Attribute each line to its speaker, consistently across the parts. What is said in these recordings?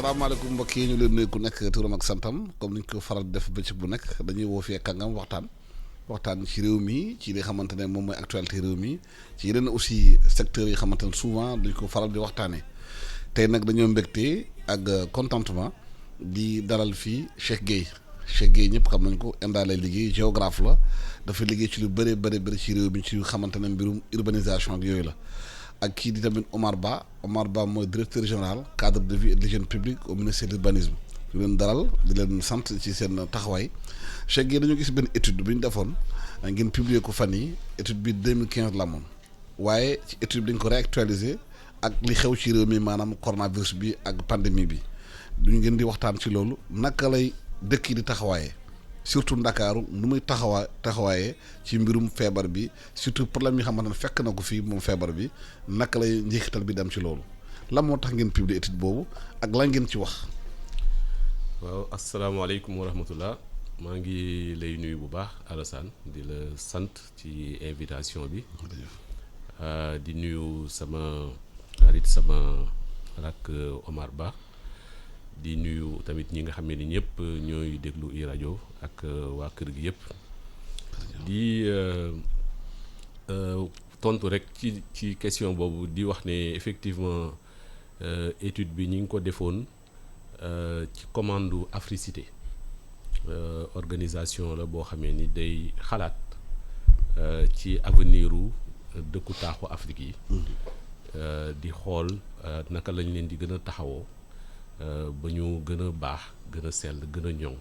Speaker 1: salaamaaleykum mbokk yi ñu leen nuyu ku nekk turam ak santam comme ni ñu ko faral di def bëccëg bu nekk dañuy woo fii kàngam waxtaan ci réew mi ci li nga xamante ne moom mooy actualité réew mi ci yeneen aussi secteurs yi xamante ne souvent dañ ko faral di waxtaanee tey nag dañoo mbégte ak contentement di dalal fii Cheikh Gueye ñëpp xam nañ ko ENDA lay liggéey géographe la dafa liggéey ci lu bëri ci réew mi ci xamante ne mbirum urbanisation ak yooyu la. ak kii di tamit Omar Ba mooy directeur général cadre de vie et de l'hygiène publique au ministère de l'urbanisme di leen dalal di leen sant ci seen taxawaay Cheikh Gueye dañoo gis benn étude bi ñu defoon ngeen publier ko fan yi étude bi 2015 la moon waaye ci étude bi dañ ko réactualiser ak li xew ci réew mi maanaam coronavirus bi ak pandémie bi duñu ngeen di waxtaan ci loolu naka lay dëkk yi di taxawaayee surtout Ndakaaru nu muy taxawaayee ci mbirum feebar bi surtout problème yi xamante ne fekk na ko fii moom feebar bi naka lay njeexital bi dem ci loolu lan moo tax ngeen publier étude boobu ak lan ngeen ci wax.
Speaker 2: waaw asalaamaaleykum wa rahmatullah maa ngi lay nuyu bu baax Alassane di la sant ci invitation bi di nuyu sama xarit sama rakk Omar Ba di nuyu tamit ñi nga xam ne ni ñëpp ñooy déglu i rajo ak waa kër gi yëpp di tontu rek ci question boobu di wax ne effectivement étude bi ñi ngi ko defoon ci commande Africité organisation la boo xamee ni day xalaat ci avenir u dëkku taaxu Afrique yi di xool naka lañ leen di gën a taxawoo ba ñu gën a baax gën a sell gën a ñoŋ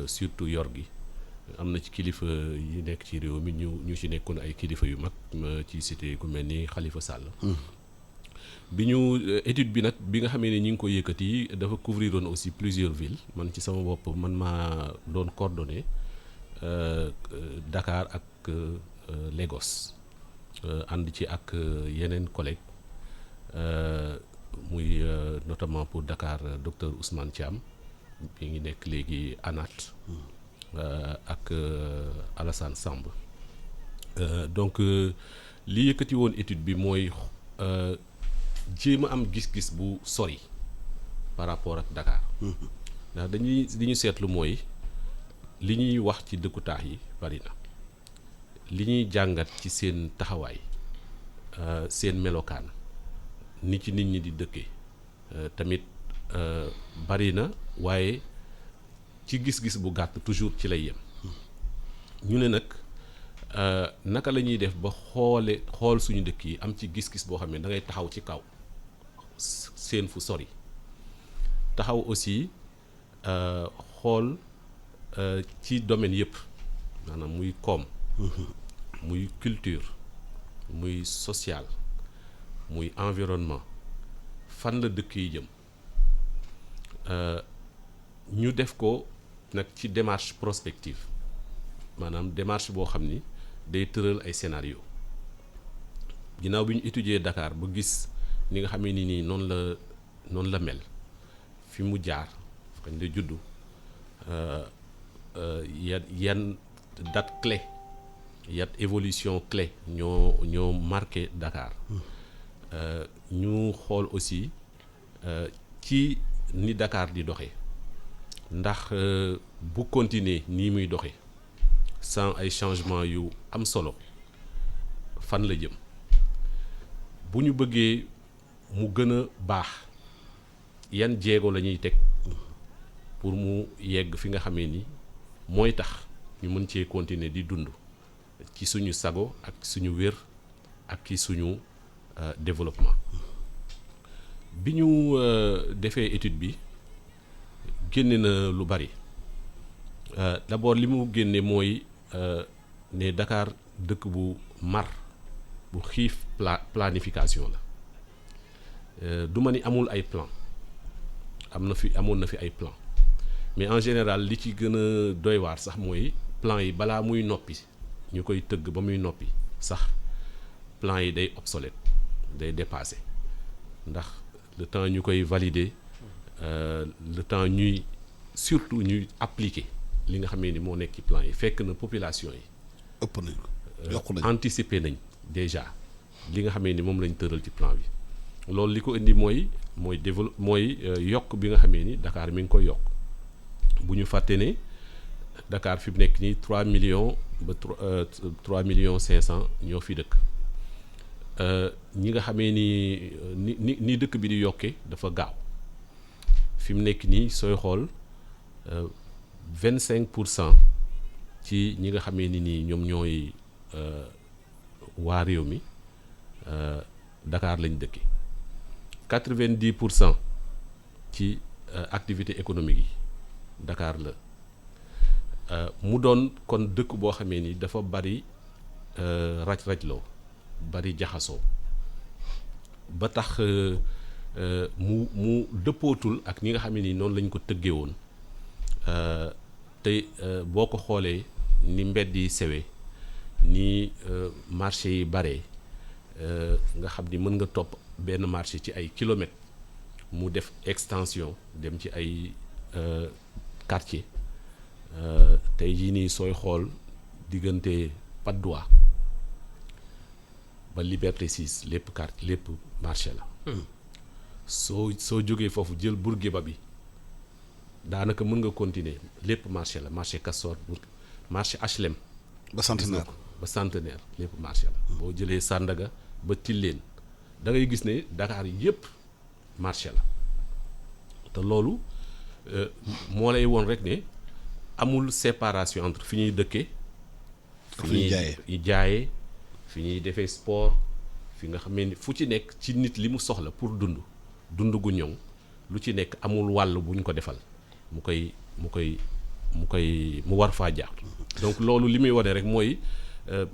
Speaker 2: surtout yor gi am na ci kilifa yi nekk ci réew mi ñu ci nekkoon ay kilifa yu mag ci cité ku mel ni Khalifa Sall. bi ñu étude bi nag bi nga xamee ne ñi ngi ko yëkkati dafa couvriroon aussi plusieurs villes man ci sama bopp man maa doon coordonné Dakar ak Lagos ànd ci ak yeneen collègues muy notamment pour Dakar docteur Ousmane Thiam bi ngi nekk léegi ANAT ak Alassane Samb donc li yëkkati woon étude bi mooy jéem a am gis-gis bu sori par rapport ak Dakar ndax li ñu seetlu mooy li ñuy wax ci dëkku taax yi bari na li ñuy jàngat ci seen taxawaay seen melokaan ni ci nit ñi di dëkkee tamit bari na waaye ci gis-gis bu gàtt toujours ci lay yem ñu ne nag naka la ñuy def ba xool suñu dëkk yi am ci gis-gis boo xam ne da ngay taxaw ci kaw seen fu sori taxaw aussi xool ci domaine yëpp maanaam muy koom muy culture muy social muy environnement fan la dëkk yi jëm ñu def ko nag ci démarche prospective maanaam démarche boo xam ni day tëral ay scénario ginnaaw bi ñu étudier Dakar ba gis ni nga xamee ni nii noonu la mel fi mu jaar fañ la juddu yan date clé yan évolution clé ñoo marqué Dakar ñu xool aussi ci ni Dakar di doxee ndax bu continuer nii muy doxee sans ay changement yu am solo fan la jëm bu ñu bëggee mu gën a baax yan jéego la ñuy teg pour mu yegg fi nga xamee ni mooy tax ñu mën cee continuer di dund ci suñu sago ak suñu wér ak ci suñu développement bi ñu defee étude bi génne na lu bari d'abord li mu génne mooy ne Dakar dëkk bu mar bu xiif planification la du ma ni amul ay plan amoon na fi ay plan mais en général li ci gën a doy waar sax mooy plan yi balaa muy noppi ñu koy tëgg ba muy noppi sax plan yi day obsolète day dépassé ndax le temps ñu koy valider le temps surtout ñuy appliquer li nga xamee ni moo nekk ci plan yi fekk na population yi
Speaker 1: ëpp nañ ko yokku nañ
Speaker 2: anticiper nañ déjà li nga xamee ni moom lañ tëral ci plan bi loolu li ko indi mooy yokk bi nga xamee ni Dakar mi ngi koy yokk bu ñu fàtte ne Dakar fi mu nekk nii 3 millions ba 3 millions 500 ñoo fi dëkk ñi nga xamee ni dëkk bi di yokkee dafa gaaw fi mu nekk nii sooy xool 25% ci ñi nga xamee ni nii ñoom ñooy waa réew mi Dakar lañ dëkke 90% ci activité économique yi Dakar la mu doon kon dëkk boo xamee ni dafa bari raj-rajloo bari jaxasoo ba tax mu dëppootul ak ñi nga xam ne ni noonu lañ ko tëggee woon te boo ko xoolee ni mbedd yi sewe ni marché yi bare nga xam ni mën nga topp benn marché ci ay kilomètres mu def extension dem ci ay quartier tey jii nii sooy xool diggante Patte d'Oie ba Liberté 6 lépp marché la soo jógee foofu jël Bourguiba bi daanaka mën nga continuer lépp marché la marché Castor marché HLM
Speaker 1: ba Centenaire
Speaker 2: lépp marché la boo jëlee Sandaga ba Tilène da ngay gis ne Dakar yépp marché la te loolu moo lay woon rek ne amul séparation entre fi ñuy dëkkee fi ñuy jaayee fi ñuy defee sport fi nga xam ne fu ci nekk ci nit li mu soxla pour dund gu ñoŋ lu ci nekk amul wàll bu ñu ko defal mu war faa jaar donc loolu li muy wane rek mooy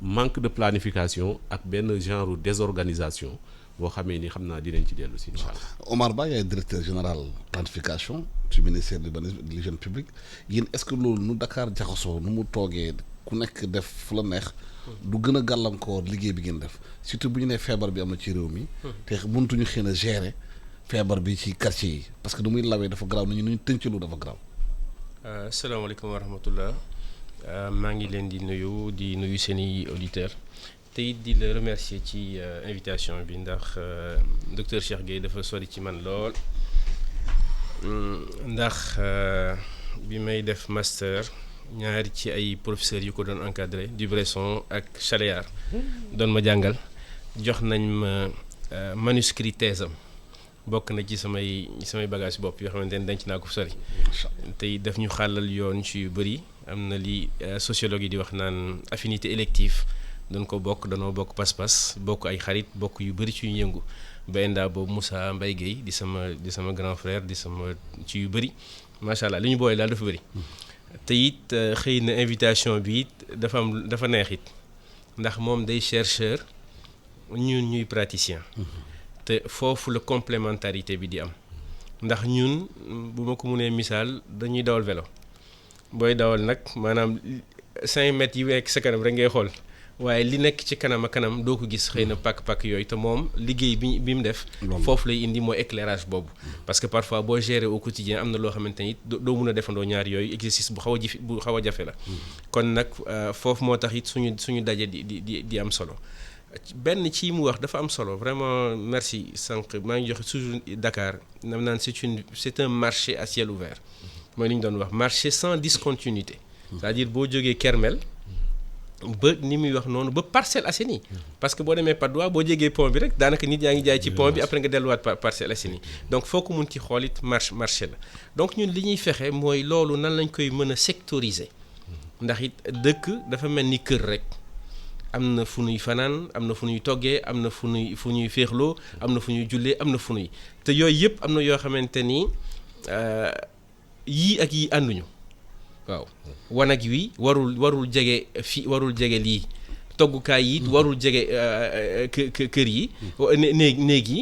Speaker 2: manque de planification ak benn genre désorganisation boo xamee ni xam naa dinañ ci dellu si incha allah.
Speaker 1: Omar Ba yaay directeur général planification ci ministère de l'hygiène publique yéen est-ce que loolu nu Dakar jaxasoo nu mu toogee ku nekk def fu la neex du gën a gàllankoor liggéey bi ngeen def surtout bu ñu nee feebar bi am na ci réew mi. te mëntuñu xëy na gérer feebar bi ci quartier yi parce que nu muy lawee dafa garaaw nu ñu tëncalu dafa garaaw.
Speaker 3: asalaamaaleykum wa rahmatullah maa ngi leen di nuyu seeni auditeurs te it di la remercier ci invitation bi ndax docteur Cheikh Gueye dafa sori ci man lool ndax bi may def master ñaari ci ay professeurs yu ko doon encadré Dubresson ak Chaléar doon ma jàngal jox nañ ma manuscrit thèse am bokk na ci samay bagage bopp yoo xamante ne denc naa ko sori tey daf ñu xàllal yoon ci yu bëri am na li sociologue yi di wax naan affinité élective dañ ko danoo bokk pas-pas bokk ay xarit bokk yu bëri ci yu yëngu ba indaa boobu Moussa Mbaye Guèye di sama grand frère di sama ci yu bëri macha allah li ñu boolee daal dafa bëri te it xëy na invitation bi it dafa neex it ndax moom day chercheur ñun ñuy praticien te foofu la complémentarité bi di am ndax ñun bu ma ko mënee misaal dañuy dawal vélo booy dawal nag maanaam 5 mètres yi nekk sa kanam rek ngay xool waaye li nekk ci kanam a kanam doo ko gis xëy na pàkk yooyu te moom liggéey bi mu def foofu lay indi mooy éclairage boobu parce que parfois boo gérer au quotidien am na loo xamante ni doo mun a defandoo ñaar yooyu exercice bu xaw a jafe la kon nag foofu moo tax it suñu daje di am solo benn ci mu wax dafa am solo vraiment merci sànq maa ngi joxe toujours Dakar nam naan c'est un marché à ciel ouvert mooy li ñu doon wax marché sans discontinuité c'est-à-dire boo jógee Kermel ba ni muy wax noonu ba Parcelles Assainies parce que boo demee Patte d'Oie boo jégee pont bi rek daanaka nit yaa ngi jaay ci pont bi après nga delluwaat Parcelles Assainies donc foo ko mun ci xool it marché la donc ñun li ñuy fexe mooy loolu nan lañ koy mën a sectoriser ndax it dëkk dafa mel ni kër rek am na fu ñuy fanaan am na fu ñuy toggee am na fu ñuy féexloo am na fu ñuy jullee am na fu ñuy te yooyu yëpp am na yoo xamante ni yii ak yii ànduñu waaw wanag wi warul jege lii toggukaay yi warul jege kër yi néeg yi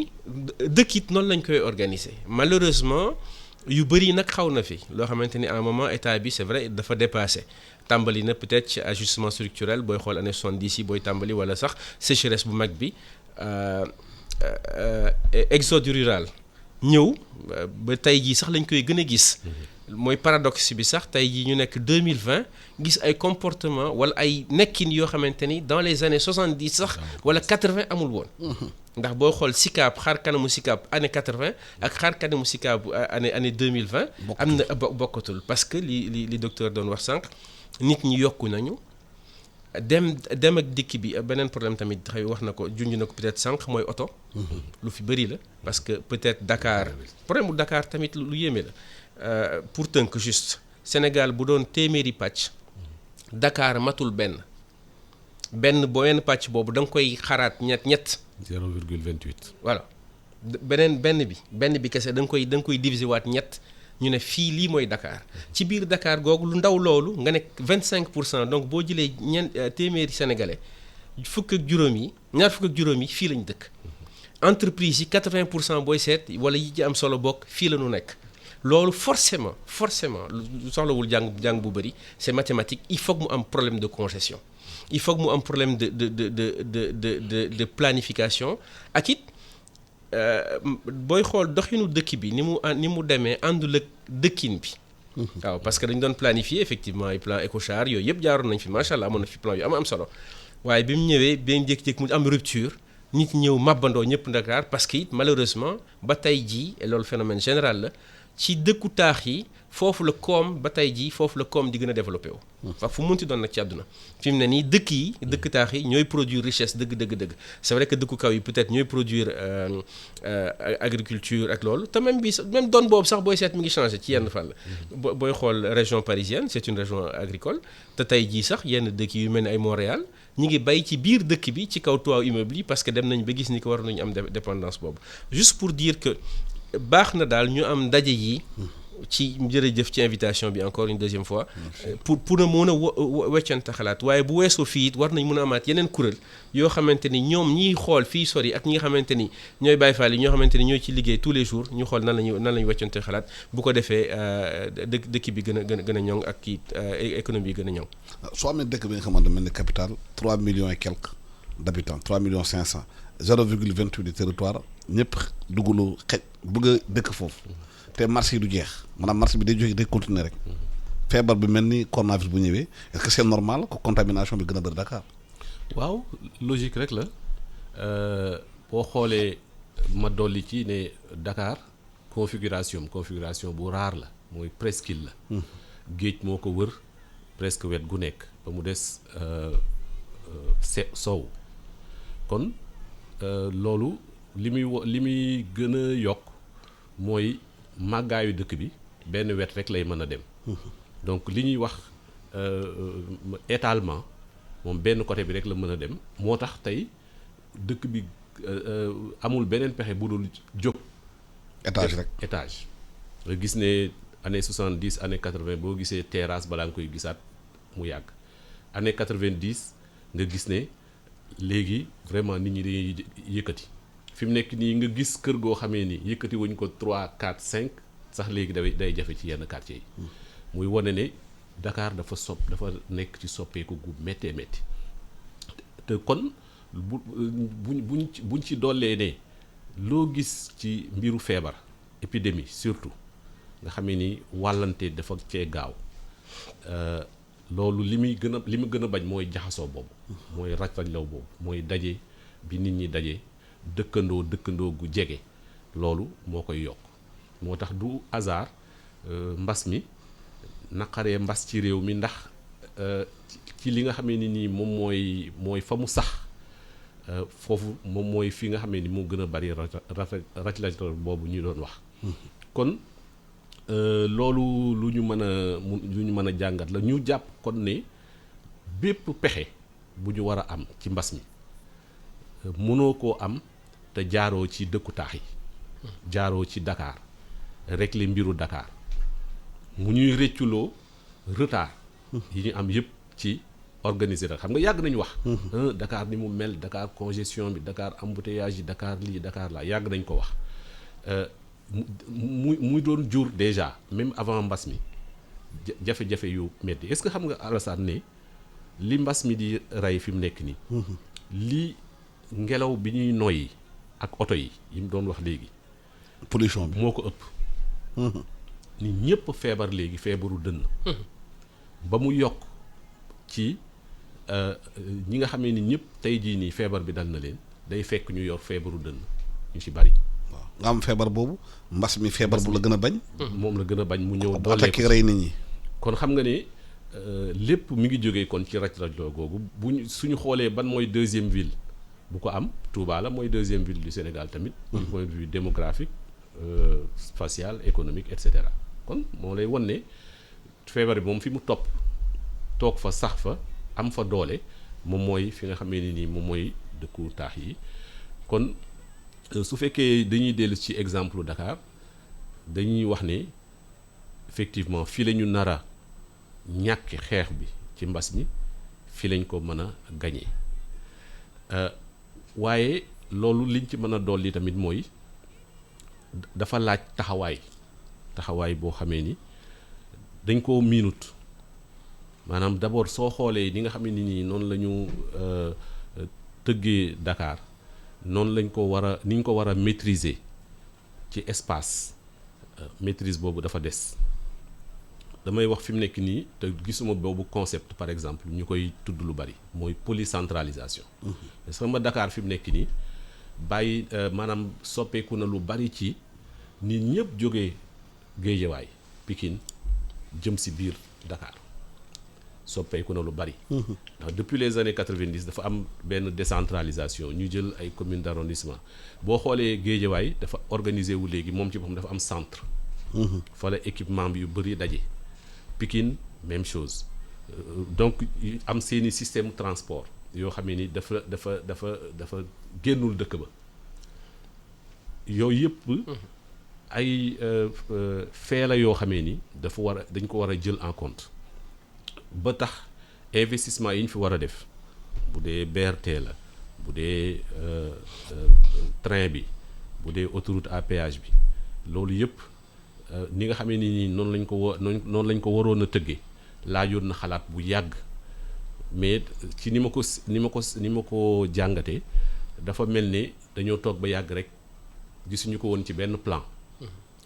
Speaker 3: dëkk it noonu lañ koy organiser malheureusement yu bëri nag xaw na fi loo xamante ni à un moment état bi c'est vrai dafa dépassé tàmbali na peut-être ci ajustement structurel booy xool année 70 yi booy tàmbali wala sax sécheresse bu mag bi exode rural ñëw ba tey jii sax lañ koy gën a gis mooy paradoxe bi sax tey jii ñu nekk 2020 gis ay comportement wala ay nekkin yoo xamante ni dans les années 70 sax wala 80 amul woon. ndax boo xool SICAP xaar kanamu SICAP année 80 ak xaar kanamu SICAP année 2020. am na bokkatul parce que li docteur doon wax sànq nit ñi yokku nañu. dem ak dikk bi beneen problème tamit xëy wax na ko junj na ko peut-être sànq mooy oto. lu fi bëri la parce que peut-être Dakar problème bu Dakar tamit lu yéeme la pour tënk juste Sénégal bu doon téeméeri pàcc Dakar matul benn pàcc boobu da nga koy xaraat ñett.
Speaker 2: 0,28.
Speaker 3: voilà benn bi kese da nga koy diviser waat ñett. ñu ne fii lii mooy Dakar ci biir Dakar googu lu ndaw loolu nga ne 25% donc boo jëlee téeméeri sénégalais ñaar fukk ak juróom yi fii lañ dëkk. entreprise yi 80% booy seet wala yi ci am solo bokk fii la ñu nekk loolu forcément soxlawul jàng bu bëri c'est mathématique il faut que mu am problème de congestion il faut que mu am problème de planification ak it. booy xool doxinu dëkk bi ni mu demee àndul ak dëkkin bi. waaw parce que dañu doon planifier effectivement ay plan Ecochar yooyu yëpp jaaroon nañ fi macha allah amoon na fi plan yu am solo waaye bi mu ñëwee benn jékki-jékki mu am rupture nit ñëw màbbandoo ñëpp Dakar parce que it malheureusement ba tey jii loolu phénomène général la ci dëkku taax yi foofu la koom ba tey jii foofu la koom di gën a développé wu. waaw fu mu munti doon nag ci àdduna fi mu ne nii dëkk taax yi ñooy produire richesse dëgg c'est vrai que dëkku kaw yi peut-être ñooy produire agriculture ak loolu te même doon boobu sax booy seet mi ngi changé ci yenn fànn. booy xool région parisienne c'est une région agricole te tey jii sax yenn dëkk yu mel ni ay Montréal ñi ngi bay ci biir dëkk bi ci kaw toit immeuble yi parce que dem nañ ba gis ni ko war nañu am dépendance boobu juste pour dire que baax na daal ñu am ndaje yi. ci jërëjëf ci invitation bi encore une deuxième fois pour na mën a weccante xalaat waaye bu weesoo fii it war nañ mën a amaat yeneen kuréel yoo xamante ni ñoom ñiy xool fii sori ak ñi nga xamante ni ñooy Baye Fall yi ñoo xamante ni ñooy ci liggéey tous les jours ñu xool nan lañu weccante xalaat bu ko defee dëkk bi gën a ñoŋ ak kii économie bi gën a ñoŋ.
Speaker 1: soo amee dëkk bi nga xamante mel ni capitale 3 millions et quelques d'habitants 3 millions 500 0,28 de territoire ñëpp duggalu xej bëgg a dëkk foofu. te marché yi du jeex maanaam marché bi day continuer rek feebar bi mel ni coronavirus bu ñëwee est-ce que c'est normal que contamination bi gën a bëri Dakar.
Speaker 2: waaw logique rek la boo xoolee ma dolli ci ne Dakar configuration bu rare la mooy presqu'île la. géej moo ko wër presque wet gu nekk ba mu des sow kon loolu li muy gën a yokk mooy. màggaayu dëkk bi benn wet rek lay mën a dem donc li ñuy wax étalement moom benn côté bi rek la mën a dem moo tax tey dëkk bi amul beneen pexe bu dul jóg étage nga gis ne année 70 année 80 boo gisee terrasse balaa nga koy gisaat mu yàgg année 90 nga gis ne léegi vraiment nit ñi dañuy yëkkati fi mu nekk nii nga gis kër goo xamee ni yëkkati wuñ ko 3 4 5 sax léegi day jafe ci yenn quartier yi muy wane ne Dakar dafa nekk ci soppeeku gu méttee métti te kon buñ ci dollee ne loo gis ci mbiru feebar épidémie surtout nga xamee ni wàllante dafa cee gaaw loolu li mu gën a bañ mooy jaxasoo boobu mooy raj-rajlaw boobu mooy daje bi nit ñi daje. dëkkandoo gu jege loolu moo koy yokk moo tax du hasard mbas mi naqaree mbas ci réew mi ndax ci li nga xamee ni nii moom mooy fa mu sax foofu moom mooy fi nga xamee ni moo gën a bari raj boobu ñu doon wax kon loolu lu ñu mën a jàngat la ñu jàpp kon ne bépp pexe bu ñu war a am ci mbas mi mënoo koo am te jaaroo ci dëkku taax yi jaaroo ci Dakar régler mbiru Dakar mu ñuy rëcculoo retard yi ñu am yëpp ci organiser xam nga yàgg nañu wax Dakar ni mu mel Dakar congestion bi Dakar embouteillage yi Dakar lii Dakar laa yàgg nañ ko wax muy doon jur déjà même avant mbas mi jafe-jafe yu metti est-ce que xam nga Alassane ne li mbas mi di rey fi mu nekk nii li ngelaw bi ñuy noyyi ak oto yi mu doon wax léegi
Speaker 1: pollution bi
Speaker 2: moo ko ëpp ni ñëpp feebar léegi feebaru dënn ba mu yokk ci ñi nga xamee ni ñëpp tey jii nii feebar bi dal na leen day fekk ñu yor feebaru dënn ñu ci bari.
Speaker 1: waaw nga am feebar boobu mbas mi feebar bu la gën a bañ.
Speaker 2: moom la gën a bañ mu ñëw doole
Speaker 1: attaqué rey nit ñi.
Speaker 2: kon xam nga ne lépp mi ngi jógee kon ci raj-rajloo googu suñu xoolee ban mooy deuxième ville bu ko am Touba la mooy deuxième ville du Sénégal tamit. du point de vue démographique spatial économique et cetera kon moo lay wan ne feebar bi moom fi mu toog fa sax fa am fa doole moom mooy fi nga xamee ni nii moom mooy dëkku taax yi kon su fekkee dañuy dellu ci exemple Dakar dañuy wax ne effectivement fii la ñu nar a ñàkk xeex bi ci mbas mi fii lañ ko mën a gañe waaye loolu liñ ci mën a dolli tamit mooy dafa laaj taxawaay boo xamee ni dañ koo miinut maanaam d'abord soo xoolee ni nga xam ne nii noonu la ñu tëggee Dakar noonu lañ ko ni ñu ko war a maîtriser ci espace maîtrise boobu dafa des damay wax fi mu nekk nii te gisuma boobu concept par exemple ñu koy tudd lu bari mooy polycentralisation. parce que ma Dakar fi mu nekk nii bàyyi maanaam soppeeku na lu bari ci nit ñëpp jógee Géejawaay Pikine jëm si biir Dakar soppeeku na lu bari. ndax depuis les années 90 dafa am benn décentralisation ñu jël ay communes d'arrondissement boo xoolee Géejawaay dafa organisé wu léegi moom ci boppam dafa am centre. fa la équipement bi yu bari daje. Pikine même chose donc am seeni système transport yoo xam ne ni dafa génnul dëkk ba yooyu yëpp ay fee la yoo xamee ni dañ ko war a jël en compte ba tax investissement yi ñu fi war a def bu dee BRT la bu dee train bi bu dee autoroute à péage bi loolu yëpp ni nga xamee ni noonu lañ ko waroon a tëggee laajoon na xalaat bu yàgg mais ci ni ma ko jàngatee dafa mel ne dañoo toog ba yàgg rek gisuñu ko woon ci benn plan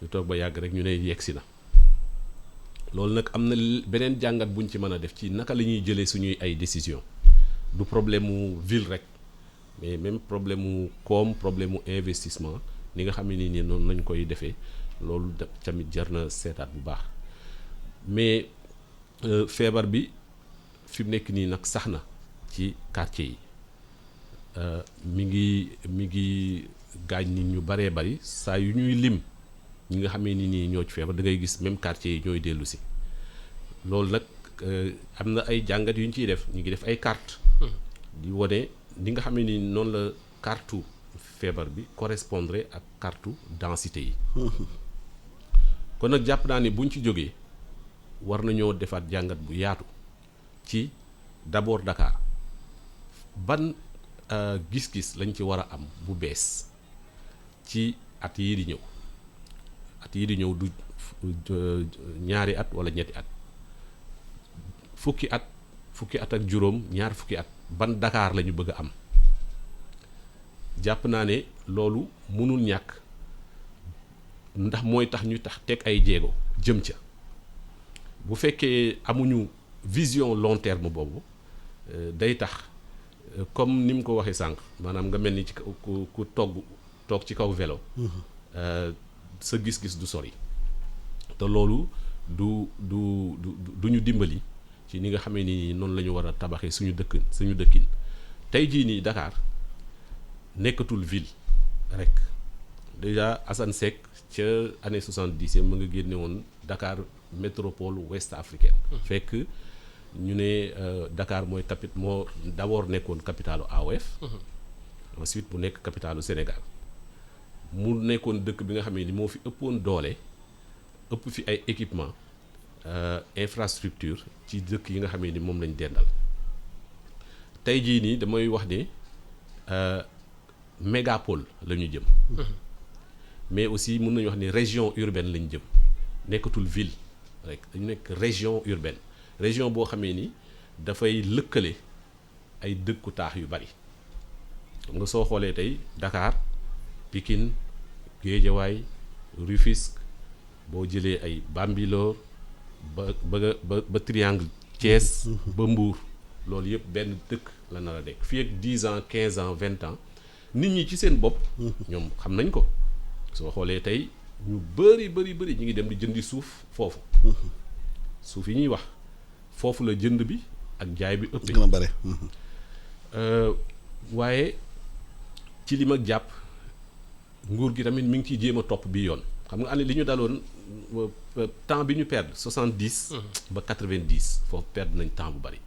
Speaker 2: ñu toog ba yàgg rek ñu ne yegsi na loolu nag am na beneen jàngat buñ ci mën a def ci naka la ñuy jëlee suñuy ay décision du problème mu ville rek mais même problème mu koom problème mu investissement ni nga xam ne nii noonu lañ koy defee loolu tamit jar na seetaat bu baax mais feebar bi fi mu nekk nii nag sax na ci quartier yi mi ngi gaañ nit ñu baree bari saa yu ñuy lim ñi nga xamee ni nii ñoo ci feebar da ngay gis même quartier yi ñooy dellu si loolu nag am na ay jàngat yu ñu ciy def ñu ngi def ay carte di wane li nga xamee ni noonu la carte feebar bi correspondre ak carte densité yi kon nag jàpp naa ni buñ ci jógee war nañoo defaat jàngat bu yaatu ci d'abord Dakar ban gis-gis lañ ci war a am bu bees ci at yii di ñëw du ñaari at wala ñetti at fukki at ak juróom ñaar fukki at ban Dakar la ñu bëgg a am jàpp naa ne loolu mënul ñàkk ndax mooy tax ñu teg ay jéego jëm ca bu fekkee amuñu vision long terme boobu day tax comme ni mu ko waxee sànq maanaam nga mel ni ci ku toog ci kaw vélo sa gis-gis du sori te loolu du ñu dimbali ci ni nga xamee ni noonu la ñu war a tabaxee suñu dëkkin tey jii nii Dakar nekkatul ville rek déjà Assane Seck ca année 70 mu nga génne woon Dakar métropole ouest africaine fekk ñu ne Dakar moo d'abord nekkoon capitalu AOF ensuite mu nekk capitalu Sénégal mu nekkoon dëkk bi nga xam ne ni moo fi ëppoon doole ëpp fi ay équipement infrastructure ci dëkk yi nga xam ne ni moom lañ dendal tey jii nii damay wax ne mégapole la ñu jëm mais aussi mën nañu wax ni région urbaine lañ jëm nekkatul ville rek dañu nekk région urbaine région boo xamee ni dafay lëkkale ay dëkku taax yu bari xam nga soo xoolee tey Dakar Pikine Guédiawaye Rufisque boo jëlee ay Bambilor ba triangle Thiès ba Mbour loolu yëpp benn dëkk la nar a nekk fii ak 10 ans 15 ans 20 ans nit ñi ci seen bopp ñoom xam nañ ko soo xoolee tey ñu bëri ñu ngi dem di jëndi suuf foofu suuf yi ñuy wax foofu la jënd bi ak jaay bi ëppee
Speaker 1: gën a bare.
Speaker 2: waaye ci li ma jàpp nguur gi tamit mi ngi ciy jéem a topp bi yoon xam nga année li ñu daloon temps bi ñu perdre 70 ba 90 foofu perdre nañ temps bu bari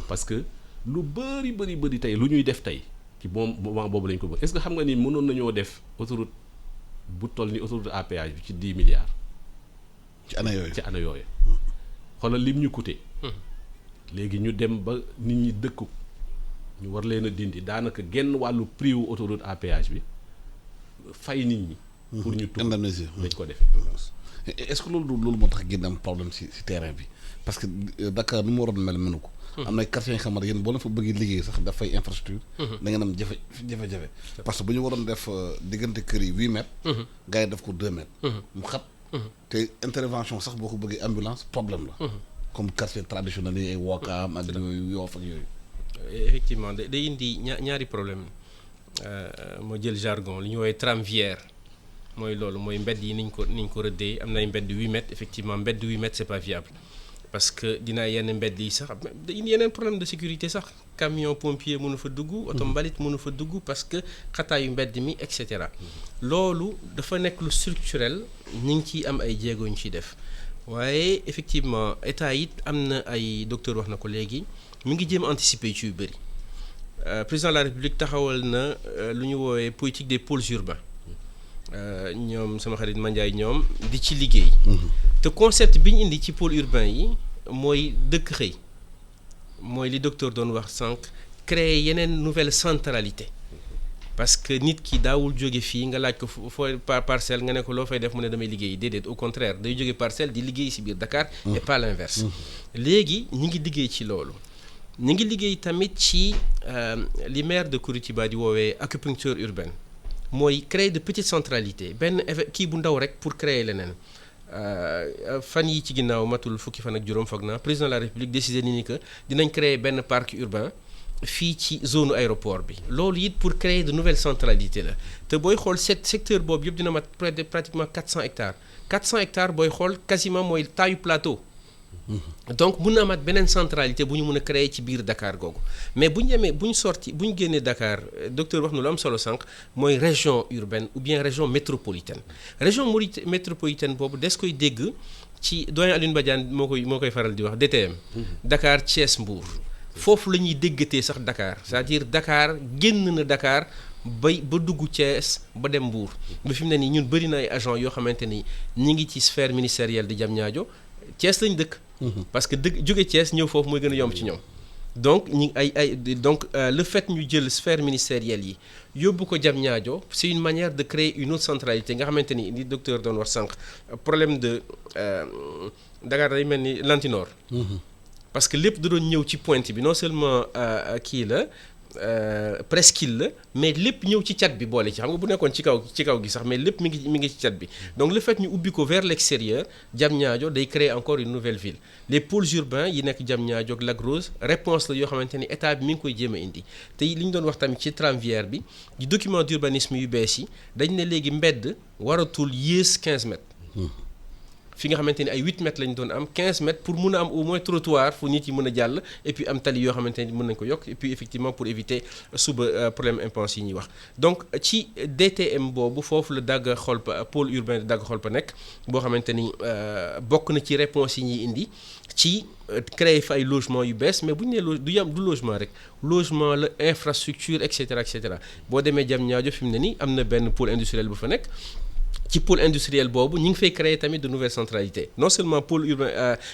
Speaker 2: parce que lu bëri tey lu ñuy def tey ci moment boobu lañ ko bëgg est-ce que xam nga ni mënoon nañoo def autoroute bu toll ni autoroute à péage bi ci 10 milliards.
Speaker 1: ci année yooyu
Speaker 2: xoolal lim ñu coûté. léegi ñu dem ba nit ñi dëkku ñu war leen a dindi daanaka genn wàllu prix wu autoroute à péage bi fay nit ñi. pour ñu tudd
Speaker 1: indemniser
Speaker 2: lañ ko defee.
Speaker 1: est-ce que loolu moo tax génn am problème si terrain bi parce que Dakar nu mu waroon mel mënu ko. am na ay quartiers yi nga xamante yéen boo leen fa bëggee liggéey sax daf fay infrastructure. da ngeen am jafe-jafe. parce que bu ñu waroon def diggante kër yi 8 mètres. gars yi def ko 2 mètres. mu xat. te intervention sax boo ko bëggee ambulance problème la. comme quartier traditionnel yi ay Wakaam ak yooyu Yoff ak yooyu.
Speaker 3: effectivement day indi ñaari problème moo jël jargon li ñu woowee tramviaire mooy loolu mooy mbedd yi niñ ko rëddee am na ay mbedd 8 mètres effectivement mbedd 8 mètres c'est pas viable parce que dinaa yenn mbedd yi sax da indi yeneen problème de sécurité sax camion pompier mënu fa dugg oto mbalit mënu fa dugg parce que xataayu mbedd mi et cetera loolu dafa nekk lu structurel ñu ngi ciy am ay jéego ñu ciy def waaye effectivement état it am na ay docteur wax na ko léegi mi ngi jéem anticiper ci yu bëri président de la république taxawal na lu ñu woowee politique des pôles urbains ñoom sama xarit Mandiaye ñoom di ci liggéey te concept bi ñu indi ci pôle urbain yi mooy dëkk xëy mooy li docteur doon wax sànq créer yeneen nouvelle centralité parce que nit ki daawul jóge fii nga laaj ko foo parcelle nga ne ko loo fay def mu ne damay liggéey déedéet au contraire day jóge parcelle di liggéey ci biir Dakar et pas l'inverse léegi ñi ngi liggéey ci loolu ñi ngi liggéey tamit ci li maire de Kouritiba di woowee acupuncture urbaine mooy créer de petites centralités benn kii bu ndaw rek pour créer leneen fan yi ci ginnaaw matul fukki fan ak juróom foog naa président de la république décidé ni que dinañ créer benn parc urbain fii ci zone aéroport bi loolu it pour créer de nouvelles centralités la te booy xool secteur boobu yëpp dina mat pratiquement 400 hectares 400 hectares booy xool quasiment mooy taayu plateau donc mun na amaat beneen centralité bu ñu mën a créer ci biir Dakar googu mais bu ñu génnee Dakar docteur wax na lu am solo sànq mooy région urbaine ou bien région métropolitaine région métropolitaine boobu des koy dégg ci doyen Alioune Badiane moo koy faral di wax DTM Dakar Thiès Mbour foofu la ñuy déggatee sax Dakar c'est-à-dire Dakar génn na Dakar ba dugg Thiès ba dem Mbour ba fi mu ne nii ñun bëri na ay agents yoo xamante ni ñi ngi ci sphère ministérielle di Diamniadio Thiès lañ dëkk parce que jóge Thiès ñëw foofu mooy gën a yomb ci ñoom donc donc le fait ñu jël sphère ministérielle yi yóbbu ko Diamniadio c'est une manière de créer une autre centralité nga xamante ni li docteur doon wax sànq problème de Dakar day mel ni lantinoor parce que lépp da doon ñëw ci pointe bi non seulement kii la presqu'île la mais lépp ñëw ci cat bi boole ci xam nga bu nekkoon ci kaw gi sax mais lépp mi ngi ci cat bi donc le fait ñu ubbi ko vers l'extérieur Diamniadio day créer encore une nouvelle ville les pôles urbains yi nekk Diamniadio ak Lac Rose réponse la yoo xamante ni état bi mi ngi koy jéem a indi te li ñu doon wax tamit ci tramviaire bi di document d'urbanisme yu bees yi dañ ne léegi mbedd waratul yées 15 mètres fi nga xamante ni ay 8 mètres lañ doon am 15 mètres pour mun a am au moins trottoir fu nit yi mën a jàll et puis am tali yoo xamante ni mën nañ ko yokk et puis effectivement pour éviter suba problème impense yi ñuy wax donc ci DTM boobu foofu la dagg xolpa pôle urbain de dagg xolpa nekk boo xamante ni bokk na ci réponse yi ñuy indi ci créer fa ay logement yu bees mais bu ñu nee du logement rek logement la infrastructure et cetera boo demee Diamniadio fi mu ne nii am na benn pôle industriel bu fa nekk ci pôle industriel boobu ñu ngi fay créer tamit de nouvelles centralités non seulement pôle urbain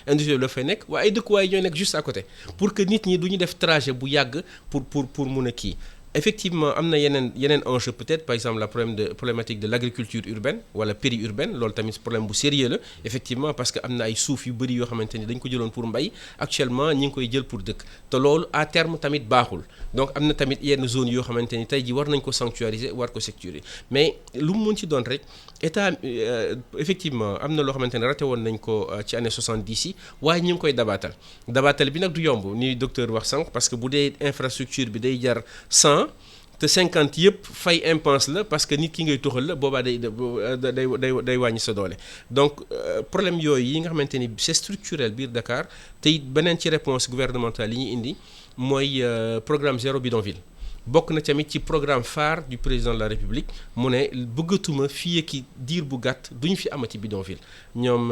Speaker 3: industriel la fay nekk waaye ay dëkkuwaay ñooy nekk juste à côté pour que nit ñi du ñu def trajet bu yàgg pour mun a kii effectivement am na yeneen enjeu peut-être par exemple la problématique de l'agriculture urbaine wala périurbaine loolu tamit problème bu sérieux la effectivement parce que am na ay suuf yu bëri yoo xamante ni dañ ko jëloon pour mbay actuellement ñi ngi koy jël pour dëkk te loolu à terme tamit baaxul donc am na tamit yenn zone yoo xamante ni tey ji war nañ ko sanctuariser war ko sécuriser mais lu mu mën ci doon rek état effectivement am na loo xamante ne raté woon nañ ko ci année 70 yi waaye ñu ngi koy dabaatal bi nag du yomb ni docteur wax sànq parce que bu dee infrastructure bi day jar 100 te 50 yëpp fay impense la parce que nit ki ngay toxal la boobaa day wàññi sa doole donc problème yooyu yi nga xamante ni c'est structurel biir Dakar te it beneen ci réponse gouvernementale yi ñuy indi mooy programme zéro bidonville bokk na tamit ci programme phare du président de la République mu ne bëggatuma fii ak diir bu gàtt duñu fi amati bidonville ñoom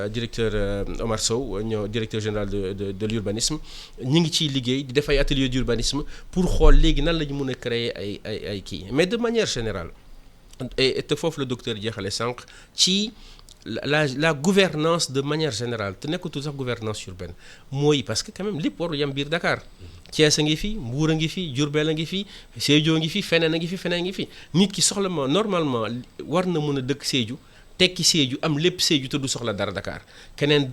Speaker 3: directeur Omar Sow ñoo directeur général de l'urbanisme ñi ngi ciy liggéey di def ay atelier d'urbanisme pour xool léegi nan la ñu mën a créer ay kii mais de manière générale et te foofu la docteur jeexale sànq ci la gouvernance de manière générale te nekkatul sax gouvernance urbaine mooy parce que quand même lépp waru yam biir Dakar Thiès a ngi fi Mbour a ngi fi Diourbel a ngi fi Sédhiou a ngi fi feneen a ngi fi feneen a ngi fi nit ki soxla ma normalement war na mën a dëkk Sédhiou tekki Sédhiou am lépp Sédhiou te du soxla dara Dakar keneen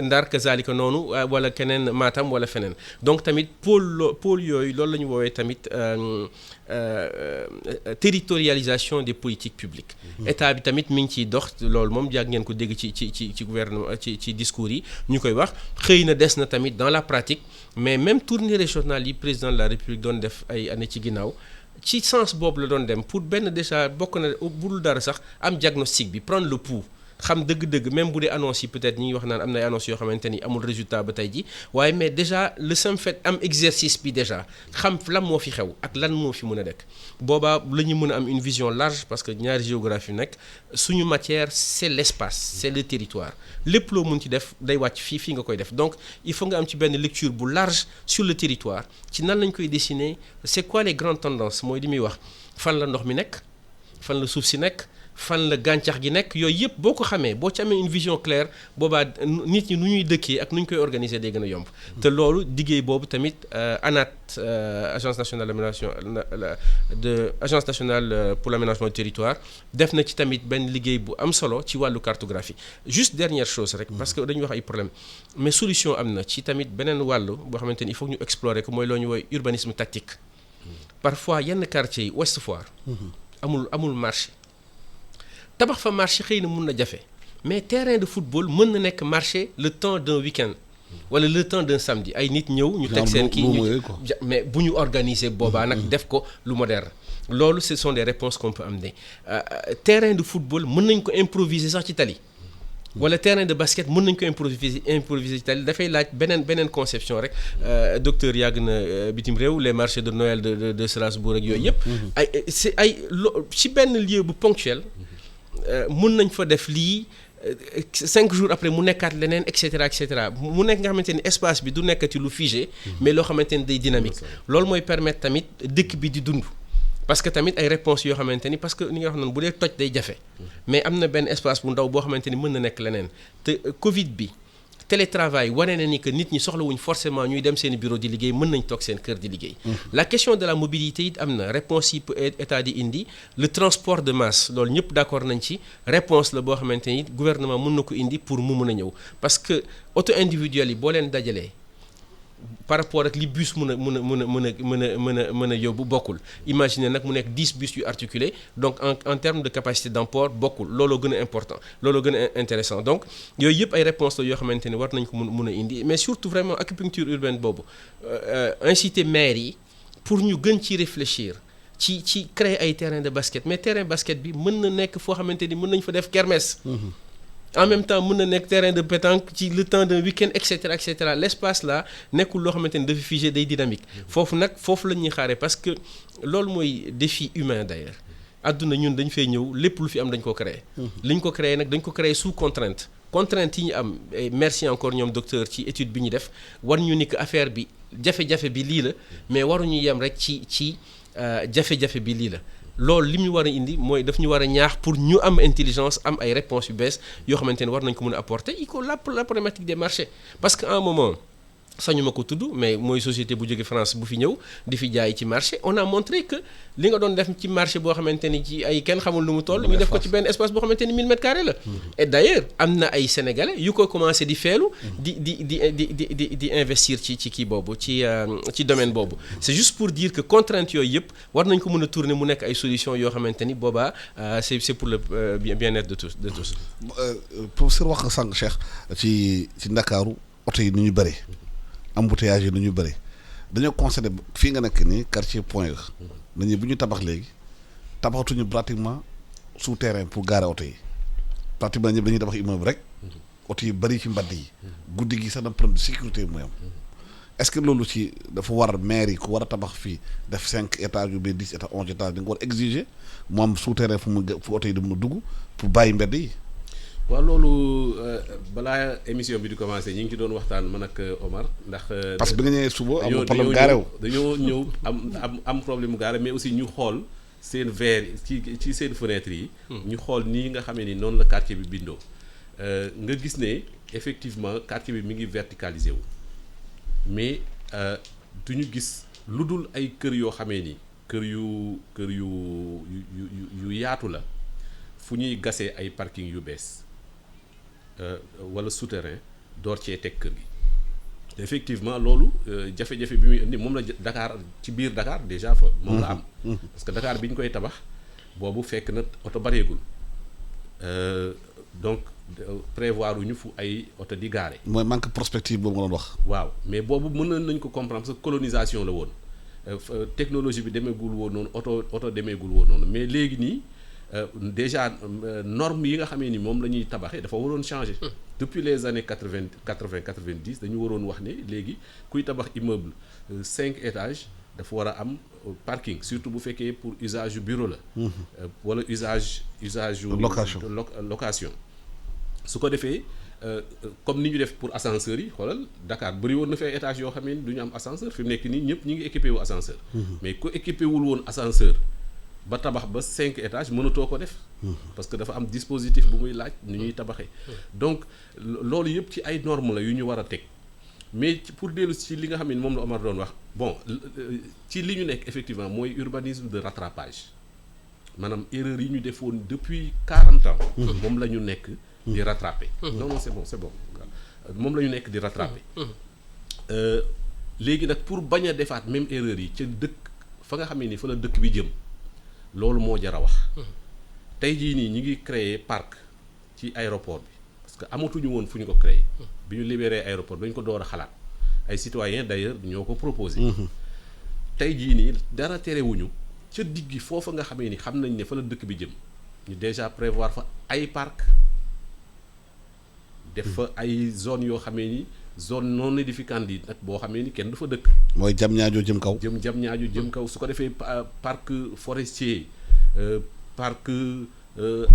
Speaker 3: Ndar kazalika noonu wala keneen Matam wala feneen donc tamit pôle yooyu loolu la ñu woowee tamit territorialisation des politiques publiques état bi tamit mi ngi ciy dox loolu moom yàgg ngeen ko dégg ci gouvernement ci discours yi ñu koy wax xëy na des na tamit dans la pratique mais même tournée régionale yi président de la République doon def ay année ci ginnaaw ci sens boobu la doon dem pour benn déjà bokk na budul dara sax am diagnostic bi prendre le pouls xam dëgg-dëgg même bu dee annonce yi peut-être ñi ngi wax naan am na ay annonce yoo xamante ni amul résultat ba tey ji waaye mais déjà le simple fait am exercice bi déjà xam lan moo fi xew ak lan moo fi mën a nekk boobaa la ñu mën a am une vision large parce que ñaari géographie nekk suñu matière c'est l'espace c'est le territoire lépp loo mën ci def day wàcc fii nga koy def donc il faut nga am ci benn lecture bu large sur le territoire ci nan lañ koy dessiner c'est quoi les grandes tendances mooy li muy wax fan la ndox mi nekk fan la suuf si nekk fan la gàncax gi nekk yooyu yëpp boo ko xamee boo ci amee une vision claire boobaa nit ñi nu ñuy dëkkee ak nu ñu koy organiser day gën a yomb te loolu liggéey boobu tamit ANAT agence nationale agence nationale pour l'aménagement du territoire def na ci tamit benn liggéey bu am solo ci wàllu cartographie juste dernière chose rek parce que dañuy wax ay problème mais solution am na ci tamit beneen wàllu boo xamante ni il faut ñu explorer ko mooy loo ñu woy urbanisme tactique parfois yenn quartiers yi Ouest Foire amul marché tabax fa marché xëy na mun na jafe mais terrain de football mën na nekk marché le temps d'un week-end wala le temps d'un samedi ay nit ñëw ñu teg seen kii mais bu ñu organiser boobaa nag def ko lu moderne loolu ce sont des réponses qu'on peut amener terrain de football mën nañ ko improviser sax ci tali wala terrain de basket mën nañ ko improviser ci tali dafay laaj beneen conception rek docteur yàgg na bitim réew les marchés de Noël de Strasbourg ak yooyu yëpp ay ci benn lieu bu ponctuel mën nañ fa def lii 5 jours après mu nekkaat leneen et cetera mu nekk nga xamante ni espace bi du nekkati lu figé mais loo xamante ni day dynamique loolu mooy permettre tamit dëkk bi di dund parce que tamit ay réponses yoo xamante ni parce que ni nga wax noonu bu dee toj day jafe mais am na benn espace bu ndaw boo xamante ni mën na nekk leneen te Covid bi télétravail wane na ni que nit ñi soxlawuñ forcément ñuy dem seen bureau di liggéey mën nañ toog seen kër di liggéey la question de la mobilité it am na réponse yi état di indi le transport de masse loolu ñëpp d'accord nañ ci réponse la boo xamante ni gouvernement mën na ko indi pour mu mën a ñëw parce que auto individuel yi boo leen dajalee par rapport ak li bus mën a yóbbu bokkul imaginer nag mu nekk 10 bus yu articulés donc en termes de capacité d'emport bokkul looloo gën a important looloo gën a intéressant donc yooyu yëpp ay réponses la yoo xamante ni war nañ ko mën a indi mais surtout vraiment acupuncture urbaine boobu inciter maires yi pour ñu gën ci réfléchir ci créer ay terrain de basket mais terrain basket bi mën na nekk foo xamante ni mën nañ fa def kermesse en même temps mën na nekk terrain de pétanque ci le temps d'un week-end et cetera l'espace là nekkul loo xamante ni dafa figé day dynamique foofu la ñuy xaaree parce que loolu mooy défi humain d'ailleurs àdduna ñun dañ fay ñëw lépp lu fi am dañ ko créer li ñu ko créer nag dañ ko créer sous contrainte yi ñu am merci encore ñoom docteur ci étude bi ñu def war ñu ni que affaire bi jafe-jafe bi lii la mais waruñu yem rek ci jafe-jafe bi lii la loolu li mu war a indi mooy daf ñu war a ñaax pour ñu am intelligence am ay réponses yu bees yoo xamante ne war nañ ko mën a apporter la problématique des marchés parce que à un moment sañu ma ko tudd mais mooy société bu jóge France bu fi ñëw di fi jaay ci marché on a montré que li nga doon def ci marché boo xamante ni ci ay kenn xamul lu mu toll ñu def ko ci benn espace boo xamante ni 1000 mètres carrés la et d'ailleurs am na ay sénégalais yu ko commencé di feelu di investir ci kii boobu ci domaine boobu c'est juste pour dire que contrainte yooyu yëpp war nañ ko mën a tourner mu nekk ay solutions yoo xamante ni boobaa c'est pour le bien-être de tous
Speaker 1: professeur wax nga sànq Cheikh ci Ndakaaru oto yi nu ñu bëri embouteillage yi nu ñu bëri dañoo considéré fii nga nekk nii quartier Point E nañu bu ñu tabax léegi tabaxatuñu pratiquement souterrain pour garer oto yi pratiquement ñëpp dañuy tabax immeuble rek oto yi bëri ci mbadd yi guddi gi sax na problème de sécurité mooy am est-ce que loolu ci dafa war maire yi ku war a tabax fii def 5 étages yu ba 10 étages 11 étages di nga war a exiger mu am souterrain fu oto yi di mën a dugg pour bàyyi mbedd yi.
Speaker 2: waaw loolu balaa émission bi di commencer ñi ngi ci doon waxtaan man ak Omar ndax.
Speaker 1: parce que bi nga ñëwee suba am problème gaare wu
Speaker 2: dañoo ñëw am problème mu gaare mais aussi ñu xool seen verre ci seen fenêtre yi. ñu xool nii nga xamee ni noonu la quartier bi bindoo. nga gis ne effectivement quartier bi mi ngi verticalisé wu mais du ñu gis lu dul ay kër yoo xamee ni kër yu yaatu la fu ñuy gasee ay parking yu bees. wala souterrain door cee teg kër gi effectivement loolu jafe-jafe bi muy indi moom la Dakar ci biir Dakar déjà fa moom la am parce que Dakar bi ñu koy tabax boobu fekk na oto bareegul donc prévoir uñu fu ay oto di gaare
Speaker 1: mooy manque prospective boobu nga doon wax
Speaker 2: waaw mais boobu mën nañ ko comprendre parce que colonisation la woon technologie bi demeegul woon noonu oto demeegul woon noonu mais léegi nii déjà normes yi nga xamee ni moom la ñuy tabaxee dafa waroon changer depuis les années 90 dañu waroon wax ne léegi kuy tabax immeuble 5 étages dafa war a am parking surtout bu fekkee pour usage yu bureau la wala usage location su ko defee comme ni ñu def pour ascenseurs yi xoolal Dakar bëri woon na fay étage yoo xamee ni du ñu am ascenseur fi mu nekk nii ñëpp ñi ngi équipé wu ascenseur mais ku équipé wul woon ascenseur ba tabax ba 5 étages mënatoo ko def parce que dafa am dispositif bu muy laaj ni ñuy tabaxee donc loolu yëpp ci ay normes la yu ñu war a teg mais pour dellu ci li nga xam ne moom la Omar doon wax bon ci li ñu nekk effectivement mooy urbanisme de rattrapage maanaam erreur yi ñu defoon depuis 40 ans moom la ñu nekk di rattraper non c'est bon moom la ñu nekk di rattraper léegi nag pour bañ a defaat même erreur yi ca dëkk fa nga xam ne ni fa la dëkk bi jëm loolu moo jar a wax tey jii nii ñi ngi créer parc ci aéroport bi parce que amatuñu woon fu ñu ko créer bi ñu libéré aéroport dañ ko door a xalaat ay citoyens d'ailleurs ñoo ko proposé tey jii nii dara terewuñu ca diggi foofa nga xamee ni xam nañ ne fa la dëkk bi jëm ñu déjà prévoir fa ay parc def fa ay zone yoo xamee ni zone non édificante yi nag boo xamee ni kenn du fa dëkk
Speaker 1: mooy jam ñaajo jëm kaw
Speaker 2: jëm kaw su ko defee parc forestier parc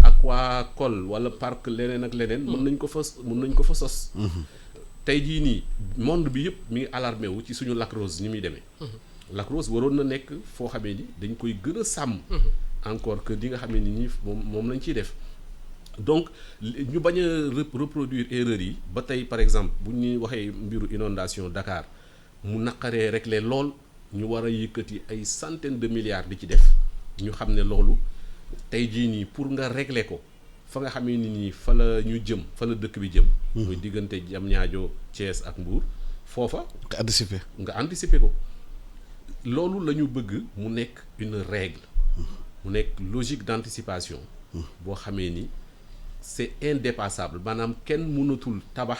Speaker 2: aquacole wala parc leneen ak leneen mën nañ ko fa sos tey jii nii monde bi yëpp mi ngi alarmé wu ci suñu Lac Rose ni muy demee Lac Rose waroon na nekk foo xamee ni dañ koy gën a sàmm encore que di nga xamee ni ñi moom lañ ciy def donc ñu bañ a reproduire erreur yi ba tey par exemple bu ñuy waxee mbiru inondation Dakar mu naqaree régler lool ñu war a yëkkati ay centaines de milliards di ci def ñu xam ne loolu tey jii nii pour nga régler ko fa nga xamee ni nii fa la ñu jëm fa la dëkk bi jëm muy diggante Diamniadio Thiès ak Mbour foofa nga anticiper ko loolu la ñu bëgg mu nekk une règle mu nekk logique d'anticipation boo xamee ni c'est indépassable maanaam kenn mënatul tabax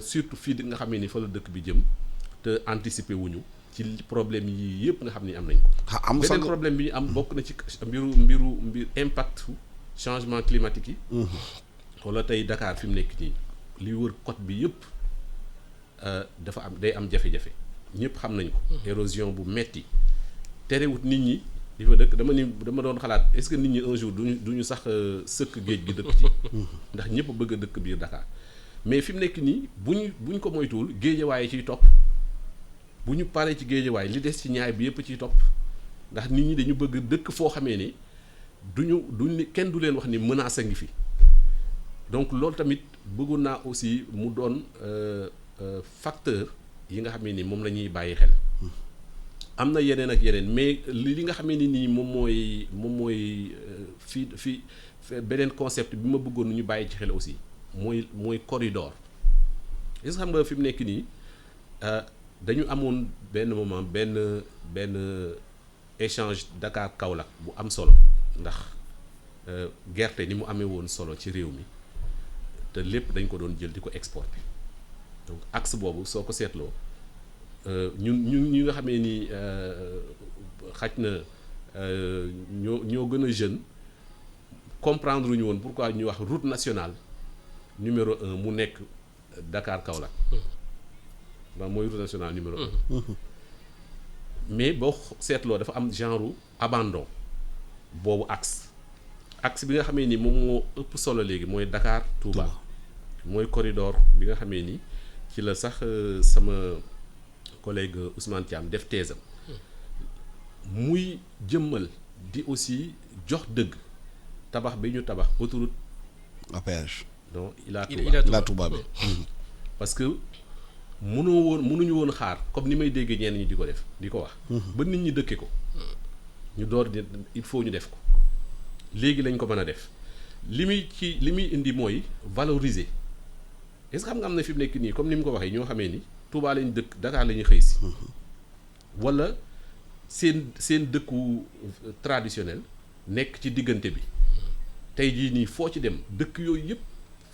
Speaker 2: surtout fii nga xamee ni fa la dëkk bi jëm te anticiper wuñu ci problème yi yëpp nga xam ni am nañ ko beneen problème bi ñu am bokk na ci mbiru impact changement climatique yi wala tey Dakar fi mu nekk nii li wër côte bi yëpp dafa day am jafe-jafe ñëpp xam nañ ko érosion bu metti terewut nit ñi di fa dëkk dama doon xalaat est-ce que nit ñi un jour duñu sax sëkk géej gi dëkk ci ndax ñëpp bëgg a dëkk biir Dakar mais fi mu nekk nii buñ ko moytuwul géejawaay ciy topp bu ñu paree ci géejawaay li des ci ñaay bi yëpp ciy topp ndax nit ñi dañu bëgg dëkk foo xamee ni duñ kenn du leen wax ni menace a ngi fi donc loolu tamit bëggoon naa aussi mu doon facteur yi nga xam ne ni moom la ñuy bàyyi xel am na yeneen ak yeneen mais li nga xam ne nii moom mooy fii beneen concept bi ma bëggoon ñu bàyyi ci xel aussi mooy corridor est-ce que xam nga fi mu nekk nii dañu amoon benn moment benn échange Dakar Kaolack bu am solo ndax gerte ni mu amee woon solo ci réew mi te lépp dañ ko doon jël di ko exporter donc axe boobu soo ko seetloo ñi nga xamee ni xaj na ñoo gën a jeune comprendre ñu woon pourquoi ñuy wax route nationale numéro 1 mu nekk Dakar Kaolack waaw mooy route nationale numéro 1 mais boo seetloo dafa am genre abandon boobu axe bi nga xamee ni moom moo ëpp solo léegi mooy Dakar Touba mooy corridor bi nga xamee ni ci la sax sama collègue Ousmane Thiam def teesam muy jëmmal di aussi jox dëgg tabax bi ñu tabax autoroute
Speaker 1: à péage
Speaker 2: donc
Speaker 1: Ila Touba bi
Speaker 2: parce que mënuñu woon xaar comme ni may déggee ñenn ñi di ko def di ko wax ba nit ñi dëkke ko ñu door di il faut ñu def ko léegi lañ ko mën a def li muy indi mooy valoriser est-ce que xam nga am na fi mu nekk nii comme ni mu ko waxee ñoo xamee ni Touba lañ dëkk Dakar la ñuy xëy si wala seen dëkku traditionnel nekk ci diggante bi tey jii nii foo ci dem dëkk yooyu yëpp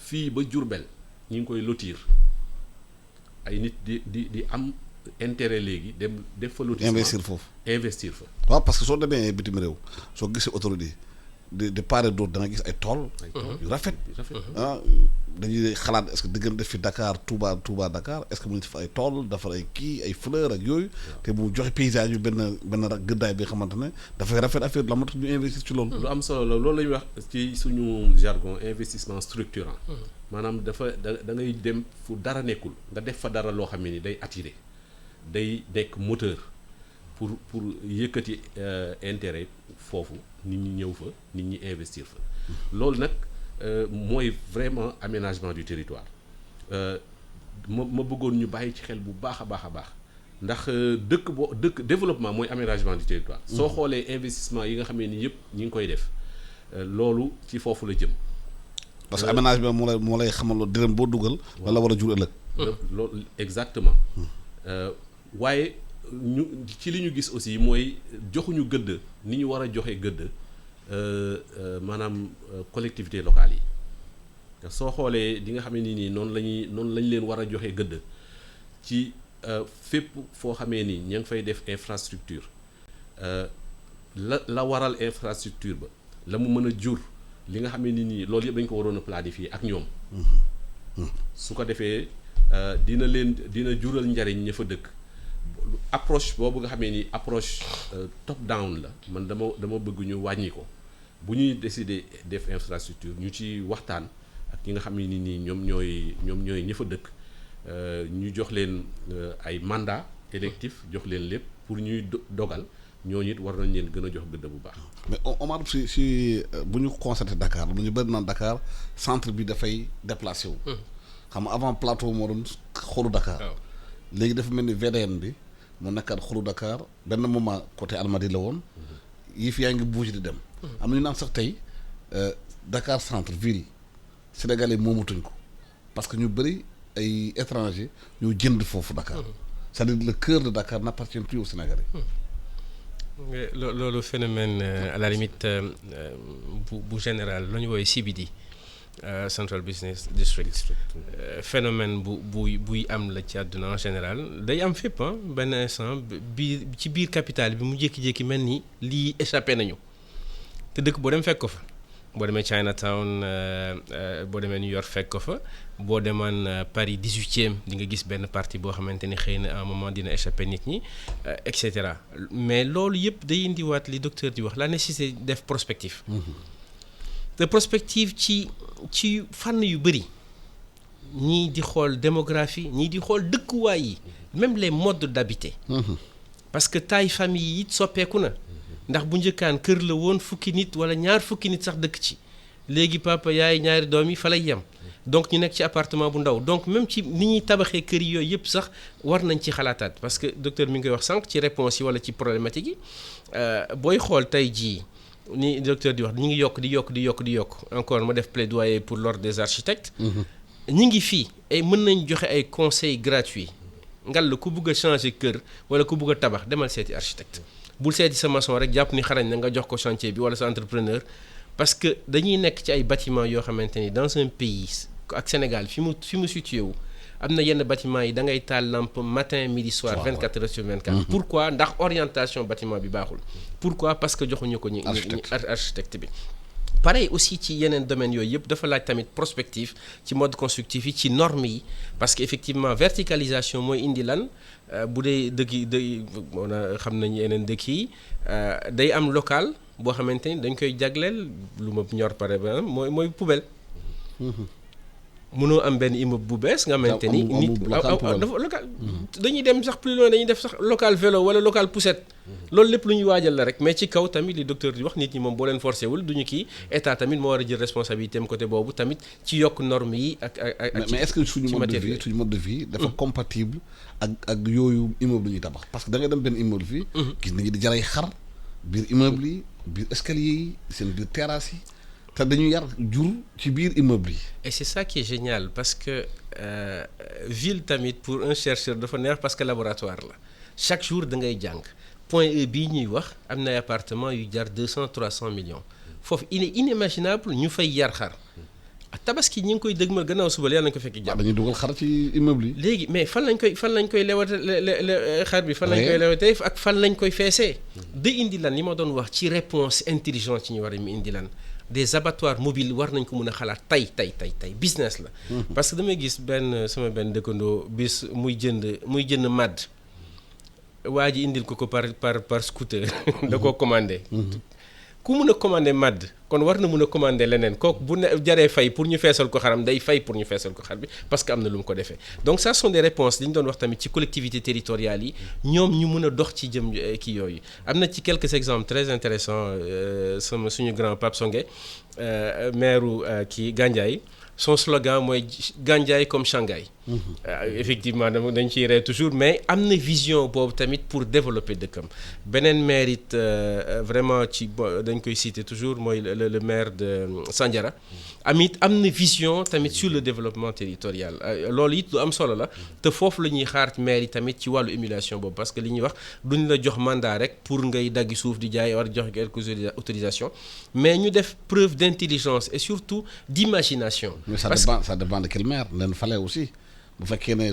Speaker 2: fii ba Diourbel ñu ngi koy lotir ay nit di am intérêt léegi dem def fa lotissement investir fa
Speaker 1: waaw parce que soo demee bitim réew soo gisee autorité de part et d'autre da nga gis ay tool yu rafet dañuy xalaat est-ce que diggante def fi Dakar Touba Dakar est-ce que mu ngi fa ay tool dafa ay kii ay fleur ak yooyu te bu joxe paysage yu benn gëddaay bi nga xamante ne dafay rafet affaire la moo tax ñu investir ci loolu
Speaker 2: lu am solo la loolu la ñuy wax ci suñu jargon investissement structurant maanaam da ngay dem fu dara nekkul nga def fa dara loo xam ne ni day attirer day nekk moteur pour yëkkati intérêt foofu nit ñi ñëw fa nit ñi investir fa loolu nag mooy vraiment aménagement du territoire ma bëggoon ñu bàyyi ci xel bu baax a baax ndax dëkk développement mooy aménagement du territoire soo xoolee investissement yi nga xam ne ni yëpp ñi ngi koy def loolu ci foofu la jëm
Speaker 1: parce que aménagement moo lay xamal loolu dërëm boo dugal wala war a jur ëllëg
Speaker 2: loolu exactement waaye ñu ci li ñu gis aussi mooy joxuñu gëdd ni ñu war a joxe gëdd maanaam collectivité locale yi soo xoolee di nga xam ne nii noonu lañ leen war a joxe gëdd ci fépp foo xamee ni ña ngi fay def infrastructure la waral infrastructure ba la mu mën a jur li nga xam ne nii loolu yëpp dañ ko waroon a planifier ak ñoom su ko defee dina jural njariñ ña fa dëkk approche boobu nga xamee ni approche top down la man dama bëgg ñu wàññi ko bu ñuy décider def infrastructure ñu ci waxtaan ak ñi nga xam ne nii ñoom ñooy ña fa dëkk ñu jox leen ay mandat électif jox leen lépp pour ñuy dogal ñooñu it war nañ leen gën a jox gëdd bu baax.
Speaker 1: mais Omar si bu ñu constaté Dakar lu ñu bëri naan Dakar centre bi dafay déplacé wu. xam nga avant plateau moo doon xolu Dakar. léegi dafa mel ni VDN bi mu nekkaat xolu Dakar benn moment côté Almadies la woon. yi fi yaa ngi bouge di dem. am na ñu naan sax tey Dakar centre ville sénégalais moomatuñ ko parce que ñu bëri ay étrangers ñoo jënd foofu Dakar. c'est-à-dire le cœur de Dakar n'appartient plus aux Sénégalais.
Speaker 3: loolu phénomène à la limite bu général la ñu woowee CBD Central Business District phénomène buy am la ci àdduna en général day am fépp benn instant ci biir capitale bi mu jékki-jékki mel ni lii échappé nañu te dëkk boo dem fekk ko fa boo demee Chinatown boo demee New York fekk ko fa boo demaan Paris 18e di nga gis benn partie boo xamante ni xëy na à un moment dina échappé nit ñi et cetera mais loolu yëpp day indiwaat li docteur di wax la nécessité def prospective. te prospective ci fànn yu bëri ñii di xool démographie ñii di xool dëkkuwaay yi même les modes d'habiter. parce que taille famille yi it soppeeku na. ndax bu njëkkaan kër la woon fukki nit wala ñaar fukki nit sax dëkk ci léegi papa yaay ñaari doom yi fa lay yem donc ñu nekk ci appartement bu ndaw donc même ci ni ñuy tabaxee kër yi yooyu yëpp sax war nañ ci xalaataat parce que docteur mi ngi koy wax sànq ci réponse yi wala ci problématique yi booy xool tey jii ni docteur di wax ñu ngi yokk encore ma def plaidoyer pour l'ordre des architectes ñi ngi fii et mën nañ joxe ay conseils gratuits ngal la ku bugg a changer kër wala ku bugg a tabax demal seeti architecte bul seeti sa maçon rek jàpp ni xarañ na nga jox ko chantier bi wala sa entrepreneur parce que dañuy nekk ci ay bâtiments yoo xamante ni dans un pays ak Sénégal fi mu situé wu am na yenn bâtiments yi da ngay taal lampe matin midi soir 24 heures sur 24. Pourquoi ndax orientation bâtiment bi baaxul. Pourquoi parce que joxuñu ko ñi architecte bi. Pareil aussi ci yeneen domaines yooyu yëpp dafa laaj tamit prospective ci mode constructif yi ci normes yi parce que effectivement verticalisation mooy indi lan bu dee dëkk yi xam nañu yeneen dëkk yi day am local boo xamante ni dañ koy jagleel lu ma ñor par exemple mooy poubelle. mënoo am benn immeuble bu bees nga xamante ni nit dafa local dañuy dem sax plus loin dañuy def sax local vélo wala local poussette loolu lépp lu ñuy waajal la rek mais ci kaw tamit li docteur di wax nit ñi moom boo leen forcé wul duñu kii état tamit moo war a jël responsabilité am côté boobu tamit ci yokk normes yi ak
Speaker 1: mais est-ce que suñu mode de vie dafa compatible ak yooyu immeuble ñuy tabax parce que da ngay dem benn immeuble fii gis nañu di jaray xar biir immeuble yi biir escalier yi seen biir terrasse yi te dañu yar jur ci biir immeuble yi.
Speaker 3: Et c'est ça qui est génial parce que ville tamit pour un chercheur dafa neex parce que laboratoire la chaque jour da ngay jàng point E bii ñuy wax am na ay appartement yu jar 200-300 millions foofu il est inimaginable ñu fay yar xar tabaski ñi ngi koy dëgmal gannaaw suba la yàlla nañu ko fekk jàmm.
Speaker 1: dañuy dugal xar ci immeuble yi.
Speaker 3: léegi mais fan lañ koy lewate xar bi fan lañ koy lewatee ak fan lañ koy feesee. da indi lan li ma doon wax ci réponse intelligente ci ñu war a indi lan. Des abattoirs mobiles war nañ ko mën a xalaat tey business la. parce que damay gis sama benn dëkkandoo bis muy jënd màdd waa ji indil ko par scooter. da koo commandé. ku mën a commandé màdd kon war na mën a commandé leneen kooku bu ne jaree fay pour ñu feesal ko xaram day fay pour ñu feesal ko xar bi parce que am na lu mu ko defee donc ça sont des réponses li ñu doon wax tamit ci collectivités territoriales yi ñoom ñu mën a dox ci jëm kii yooyu am na ci quelques exemples très intéressants suñu grand Pape Songué maire kii Gandiaye son slogan mooy Gandiaye comme Shanghai. Effectivement dañ ciy ree toujours mais am na vision boobu tamit pour développer dëkkam beneen maire it vraiment ci dañ koy citer toujours mooy le maire de Sandiara am na vision tamit sur le développement territorial loolu it lu am solo la te foofu la ñuy xaar maire yi tamit ci wàllu émulation boobu parce que li ñuy wax duñ la jox mandat rek pour ngay daggi suuf di jaay war jox quelques autorisations mais ñu def preuve d'intelligence et surtout d'imagination.
Speaker 1: Mais ça dépend de quel maire leen fale aussi bu fekkee ne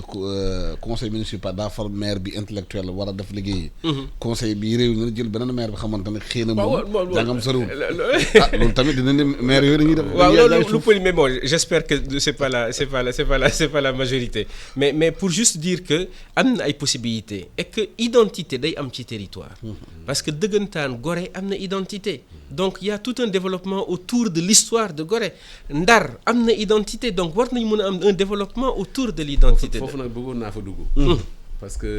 Speaker 1: conseil municipal daa far maire bi intellectuel war a def liggéey. conseil bi réew mi jël beneen maire bi xamante ne xëy na moom jàngam soriwul loolu tamit dina ne maire yooyu dañuy def.
Speaker 3: waaw loolu lu pëli mais bon j'espère que c'est pas la majorité mais pour juste dire que am na ay possibilités et que identité day am ci territoire. parce que dëggantaan Gorée am na identité. donc il y a tout un développement autour de l'histoire de Gorée Ndar am na identité donc war nañu mën a am un développement autour de l'identité.
Speaker 2: foofu nag bëggoon naa fa dugg. parce que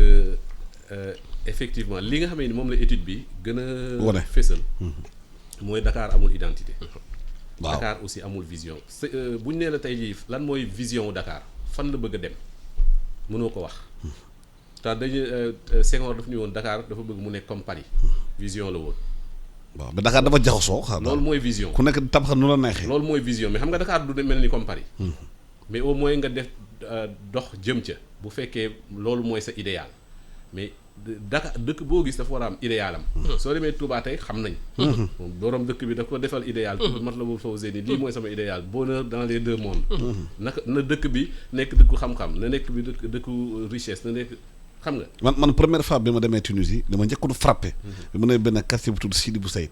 Speaker 2: effectivement li nga xam ne moom la étude bi gën a fésal. mooy Dakar amul identité. waaw Dakar aussi amul vision. bu ñu nee la tey jii lan mooy vision Dakar fan la bëgg a dem mënoo ko wax. te dañuy Senghor daf ñu woon Dakar dafa bëgg mu nekk comme Paris vision la woon.
Speaker 1: waaw mais Dakar dafa jaxasoo xam
Speaker 2: loolu mooy vision
Speaker 1: ku nekk tabax nu la neexee.
Speaker 2: loolu mooy vision mais xam nga Dakar du mel ni comme Paris. mais au moins nga def dox jëm ca bu fekkee loolu mooy sa idéal mais Dakar dëkk boo gis dafa war a am idéal am. soo demee Touba tey xam nañ. borom dëkk bi da ko defal idéal. Matlabul Fawzeyni lii mooy sama idéal bonheur dans les deux mondes. na dëkk bi nekk dëkku xam-xam na nekk bi dëkku richesse na nekk. xam nga
Speaker 1: man première fois bi ma demee Tunisie dama njëkkoon frappé. bi ma nee benn quartier bu tudd Sidi Bou Saïd.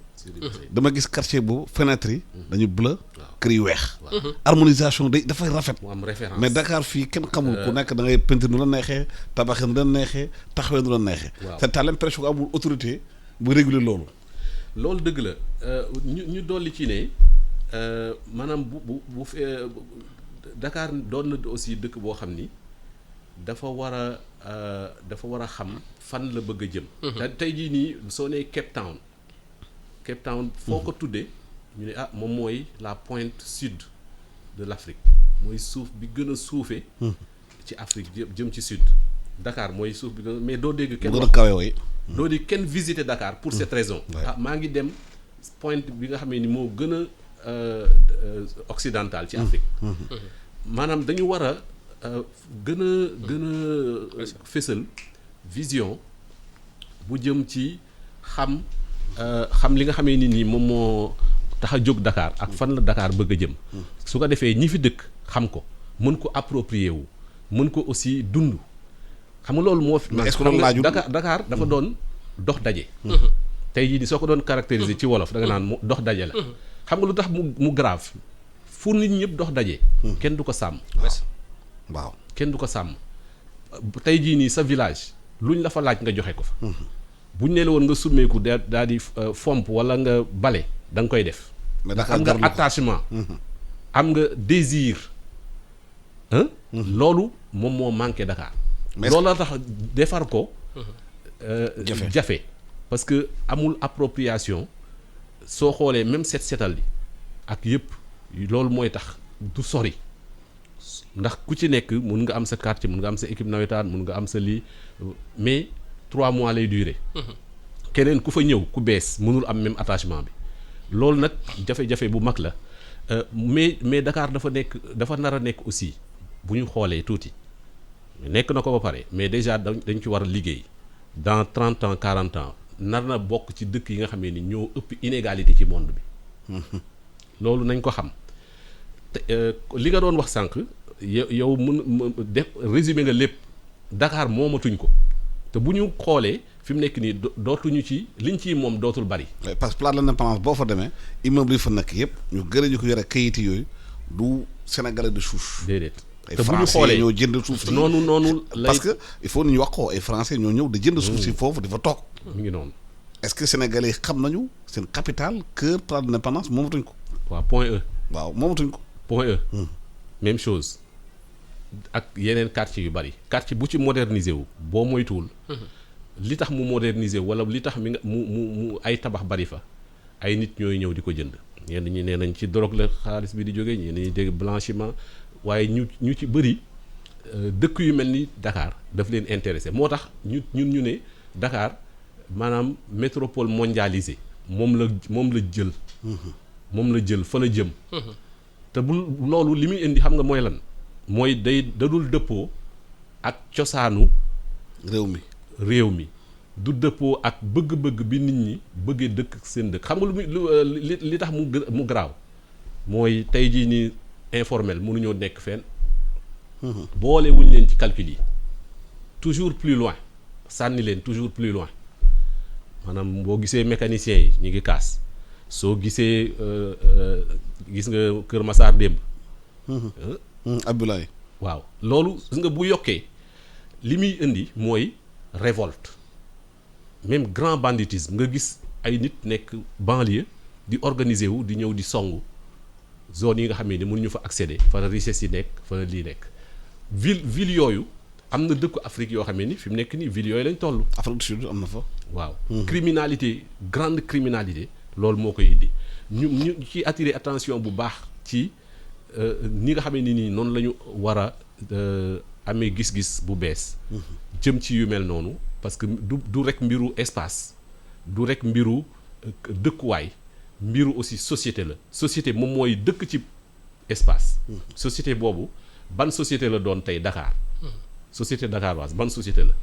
Speaker 1: dama gis quartier bu fenêtre yi. dañu bleu kër yu weex. harmonisation dafay rafet.
Speaker 2: mu am référence
Speaker 1: mais Dakar fii kenn xamul ku nekk da ngay peinture nu la neexee tabaxee nu la neexee taxawee nu la neexee. waaw te t'as l'impression que amul autorité bu réguler loolu.
Speaker 2: loolu dëgg la ñu dolli ci ne maanaam bu Dakar doon na aussi dëkk boo xam ni dafa war a xam fan la bëgg a jëm. tey jii nii soo nee Cape Town foo ko tuddee ñu ne moom mooy la pointe sud de l'Afrique mooy suuf bi gën a suufee ci Afrique jëm ci sud. Dakar mooy suuf bi mais doo dégg kenn
Speaker 1: gën a kawe way
Speaker 2: doo di kenn visiter Dakar pour cette raison. maa ngi dem point bi nga xamee ni moo gën a occidental ci Afrique. maanaam dañu war a gën a fësal vision bu jëm ci xam li nga xamee ni nii moom moo tax a jóg Dakar ak fan la Dakar bëgg a jëm. su ko defee ñi fi dëkk xam ko mën ko approprier wu mën ko aussi dund. xam nga loolu moo fi.
Speaker 1: est-ce que laajul
Speaker 2: Dakar dafa doon dox daje. tey jii soo ko doon caractériser ci wolof da nga naan dox daje la. xam nga lu tax mu grave fu nit ñëpp dox daje. kenn du ko sàmm.
Speaker 1: waaw
Speaker 2: kenn du ko sàmm. tey jii nii sa village luñ la fa laaj nga joxe ko fa. buñ ne la woon nga summeeku daal di fomp wala nga bale da nga koy def.
Speaker 1: mais Dakar
Speaker 2: am nga attachement. am nga désir. loolu moom moo manqué Dakar. loolu la tax defar ko jafe parce que amul appropriation soo xoolee même setal bi ak yëpp loolu mooy tax du sori ndax ku ci nekk mun nga am sa quartier mun nga am sa équipe nawetaan mun nga am sa lii mais 3 mois lay durer. keneen ku fa ñëw ku bees mënul am même attachement bi loolu nag jafe-jafe bu mag la mais Dakar dafa nar a nekk aussi bu ñu xoolee tuuti. nekk na ko ba pare mais déjà dañ ci war a liggéey dans 30 ans 40 ans nar na bokk ci dëkk yi nga xamee ni ñoo ëpp inégalité ci monde bi loolu nañ ko xam te li nga doon wax sànq yow mun def résumé nga lépp Dakar moomatuñ ko te bu ñu xoolee fi mu nekk nii dootuñu ci liñ ciy moom dootul bari.
Speaker 1: parce que place de l'Indépendance boo fa demee immeuble yi fa nekk yëpp ñu gën ñu ko yore kayiti yooyu du sénégalais de souche.
Speaker 2: déedéet.
Speaker 1: te bu ñu xoolee ñoo jënd suuf si
Speaker 2: noonu
Speaker 1: parce que il faut ñu wax ko ay français ñoo ñëw di jënd suuf si foofu di fa toog.
Speaker 2: mi ngi noonu.
Speaker 1: est-ce que sénégalais yi xam nañu seen capitale cœur place de l'Indépendance moomatuñ ko.
Speaker 2: waaw point E.
Speaker 1: waaw moomatuñ ko.
Speaker 2: point E. même chose ak yeneen quartier yu bari quartier bu ci moderniser wu boo moytuwul. li tax mu moderniser wu wala li tax mu ay tabax bari fa ay nit ñooy ñëw di ko jënd ñenn ñi nee nañ ci drogue la xaalis bi di jógee ñenn ñi dégg blanchiment. waaye ñu ci bëri dëkk yu mel ni Dakar daf leen intéressé moo tax ñu ne Dakar maanaam métropole mondialisée moom la jël. moom la jël fa la jëm. te bu loolu li muy indi xam nga mooy lan mooy dadul dëppoo ak cosaanu. réew mi du dëppoo ak bëgg-bëgg bi nit ñi bëggee dëkk seen dëkk xam nga li tax mu garaaw mooy tey jii nii. informel mënuñoo nekk fenn boole wuñ leen ci calcul yi toujours plus loin sànni leen toujours plus loin maanaam boo gisee mécaniciens yi ñu ngi kaas soo gisee gis nga Kër Massar démb.
Speaker 1: Abdoulaye.
Speaker 2: waaw loolu gis nga bu yokkee li muy indi mooy révolte même grand banditisme nga gis ay nit nekk banlieue di organiser wu di ñëw di songu. zone yi nga xam ne mënuñu fa accéder fa la richesse yi nekk fa la lii nekk ville yooyu am na dëkku Afrique yoo xam ne ni fi mu nekk nii ville yooyu lañ toll.
Speaker 1: Afrique du Sud am na fa.
Speaker 2: waaw criminalité grande criminalité loolu moo koy indi ñu ci attirer attention bu baax ci ni nga xam ne nii noonu la ñu war a amee gis-gis bu bees. jëm ci yu mel noonu parce que du rek mbiru espace du rek mbiru dëkkuwaay. mbiru aussi société la société moom mooy dëkk ci espace. société boobu ban société la doon tey Dakar. société dakaroise ban société la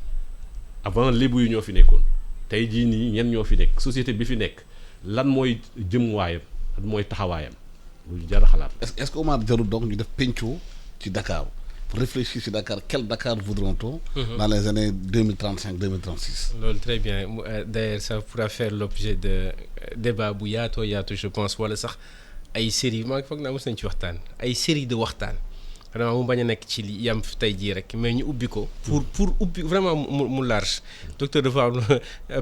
Speaker 2: avant lébu yi ñoo fi nekkoon tey jii nii ñenn ñoo fi nekk société bi fi nekk lan mooy jëmwaayam lan mooy taxawaayam lu jar a xalaat.
Speaker 1: est-ce que Omar jarul donc ñu def penco ci Dakar pour réfléchir ci Dakar quel Dakar voudrait-on dans les années 2035-2036.
Speaker 3: loolu très bien d'ailleurs ça pourra faire l'objet de débat bu yaatoo yaatu je pense wala sax ay série maa ngi foog naa mos nañ ci waxtaan ay série de waxtaan vraiment mu bañ a nekk ci li yam tey jii rek mais ñu ubbi ko pour ubbi vraiment mu large docteur dafa am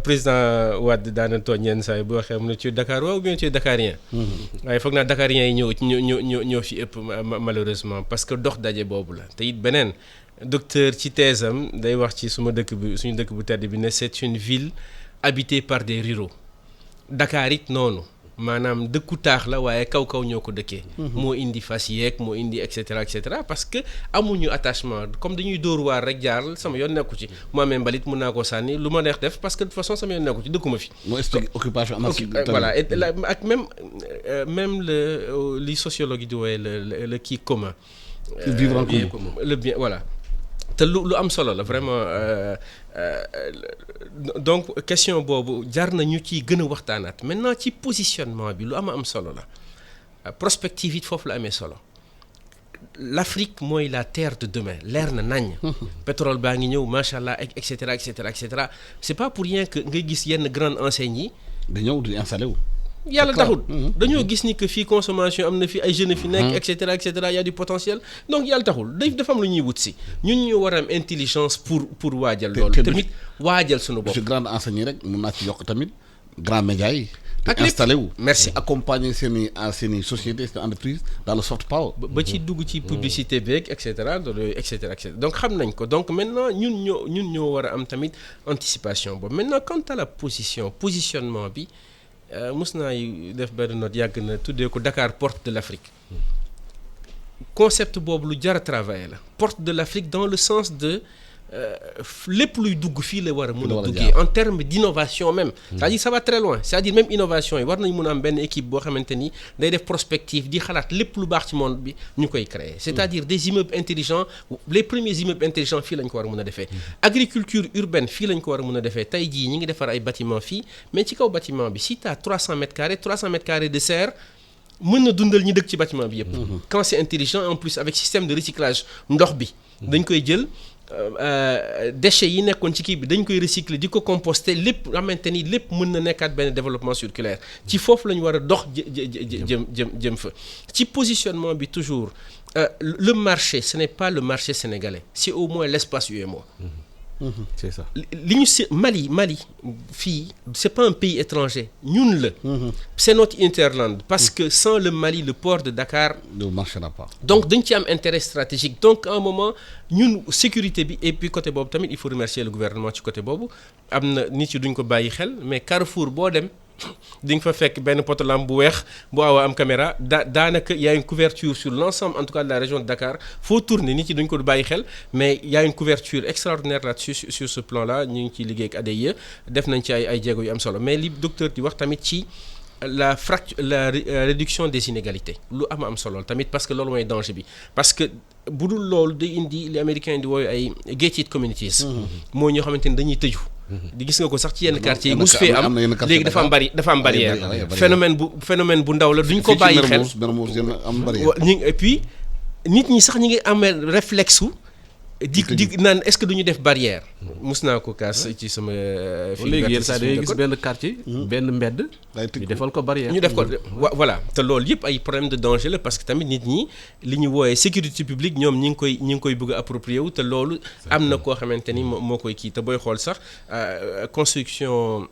Speaker 3: président Wade daana tooñ yenn saa yi bu waxee mu ne ci Dakar waaw ou bien ci Dakarien waaye foog naa Dakarien yi ñoo fi ëpp malheureusement parce que dox daje boobu la te it beneen docteur ci thèse am day wax ci suñu dëkk bu tedd bi ne c'est une ville habitée par des ruraux Dakar it noonu maanaam dëkku taax la waaye kaw ñoo ko dëkkee. moo indi fas yeeg moo indi et cetera parce que amuñu attachement comme dañuy dóor waar rek jaar sama yoon nekku ci mu amee mbalit mun naa koo sànni lu ma neex def parce que de toute façon sama yoon nekku ci dëkkuma fi.
Speaker 1: moo explique occupation anarchique.
Speaker 3: voilà ak même li sociologue yi di wooye le kii commun.
Speaker 1: vivre en commun
Speaker 3: le bien voilà. te lu am solo la vraiment donc question boobu jar na ñu ciy gën a waxtaanaat maintenant ci positionnement bi lu am solo la prospective it foofu la amee solo l'Afrique mooy la terre de demain leer na naññ. pétrole baa ngi ñëw macha allah et cetera c'est pas pour rien que ngay gis yenn grandes enseignes yi.
Speaker 1: di ñëw di installé wu.
Speaker 3: yàlla taxul dañoo gis ni que fii consommation am na fi ay jeunes fi nekk et cetera y a du potentiel donc yàlla taxul dafa am lu ñuy wut si ñun ñoo war a am intelligence pour waajal loolu tamit waajal suñu bopp.
Speaker 1: ci grande enseigne rek mun naa ci yokk tamit grand média yi
Speaker 3: ak
Speaker 1: installé wu
Speaker 3: merci
Speaker 1: accompagner seen i sociétés seen entreprise dans le soft power
Speaker 3: ba ci dugg ci publicité beeg et cetera donc xam nañ ko donc maintenant ñun ñoo war a am tamit anticipation boobu maintenant quant à la positionnement bi mus naa def benn note yàgg na tuddee ko Dakar porte de l'Afrique concept boobu lu jar a travailler la porte de l'Afrique dans le sens de lépp luy dugg fii la war a mun a duggee en termes d'innovation même c'est-à-dire ça va très loin c'est-à-dire même innovation yi war nañ mun a am benn équipe boo xamante ni day def prospective di xalaat lépp lu baax ci monde bi ñu koy créer c'est-à-dire des immeubles intelligents les premiers immeubles intelligents fii lañ ko war a mun a defee agriculture urbaine fii lañ ko war a mun a defee tey jii ñi ngi defar ay bâtiment fii mais ci kaw bâtiment bi si t'as 300 mètres carrés de serre mën na dundal ñi dëkk ci bâtiment bi yëpp quand c'est intelligent en plus avec système de recyclage ndox bi dañ koy jël déchets yi nekkoon ci kii bi dañ koy recycler di ko composter lépp xamante ni lépp mën na nekkaat benn développement circulaire ci foofu la ñu war a dox jëm fa ci positionnement bi toujours le marché ce n'est pas le marché sénégalais c'est au moins l'espace UEMOA.
Speaker 2: C'est ça
Speaker 3: li ñu si Mali fii c'est pas un pays étranger ñun la. c'est notre hinterland parce que sans le Mali le port de Dakar
Speaker 1: ne marchera pas.
Speaker 3: donc dañ ci am intérêt stratégique donc à un moment ñun sécurité bi et puis côté boobu tamit il faut remercier le gouvernement ci côté boobu am na nit yi duñ ko bàyyi xel mais Carrefour boo dem di nga fa fekk benn potolam bu weex bu awa am caméra daanaka y a une couverture sur l'ensemble en tout cas de la région de Dakar foo tourner nit yi duñ ko bàyyi xel mais y a une couverture extraordinaire là-dessus sur ce plan là ñu ngi ciy liggéey ak ADIE def nañ ci ay jéego yu am solo mais li docteur di wax tamit ci la réduction des inégalités lu am solo tamit parce que loolu mooy danger bi parce que bu dul loolu day indi li américain di wooyu ay gated communities moo ñoo xamante ni dañuy tëju di gis nga ko sax ci yenn quartier yi mus fee am léegi dafa am barrière phénomène bu ndaw la duñ ko bàyyi xel et puis nit ñi sax ñi ngi amee réflexe di naan est-ce que duñu def barrière mus naa ko kaas ci sama
Speaker 2: léegi yéen saa day gis benn quartier benn mbedd ñu defal ko barrière
Speaker 3: ñu def ko voilà te loolu yëpp ay problème de danger la parce que tamit nit ñi li ñu wooyee sécurité publique ñoom ñi ngi koy bëgg a approprier wu te loolu am na koo xamante ni moo koy kii te booy xool sax construction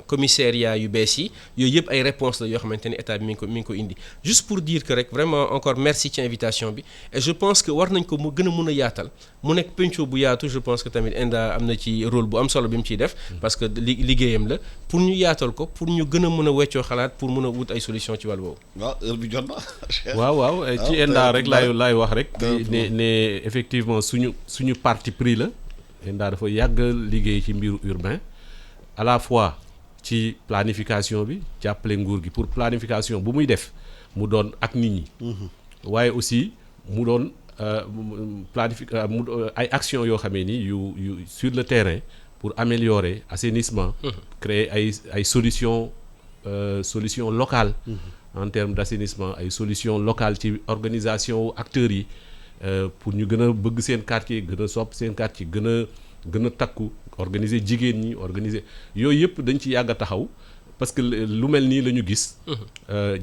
Speaker 3: commissariat yu bees yi yooyu yëpp ay réponses la yoo xamante ni état bi mi ngi ko indi juste pour dire que rek vraiment encore merci ci invitation bi et je pense que war nañ ko mu gën a mun a yaatal mu nekk penco bu yaatu je pense que tamit ENDA am na ci rôle bu am solo bi mu ciy def parce que liggéeyam la pour ñu yaatal ko pour ñu gën a mën a weccoo xalaat pour mën a wut ay solution ci wàll boobu.
Speaker 1: waaw heure bi jot na.
Speaker 2: waaw ci ENDA rek laay wax rek. ne effectivement suñu parti pris la. ENDA dafa yàgg liggéey ci mbiru urbain à la fois ci planification bi jàppale nguur gi pour planification bu muy def mu doon ak nit ñi. waaye aussi mu doon. ay actions yoo xamee ni yu sur le terrain pour améliorer assainissement créer ay solutions locales en termes d'assainissement ay solutions locales ci organisation acteurs yi pour ñu gën a bëgg seen quartier gën a sopp seen quartier gën a takku organiser jigéen ñi organiser yooyu yëpp dañ ci yàgg a taxaw parce que lu mel nii la ñu gis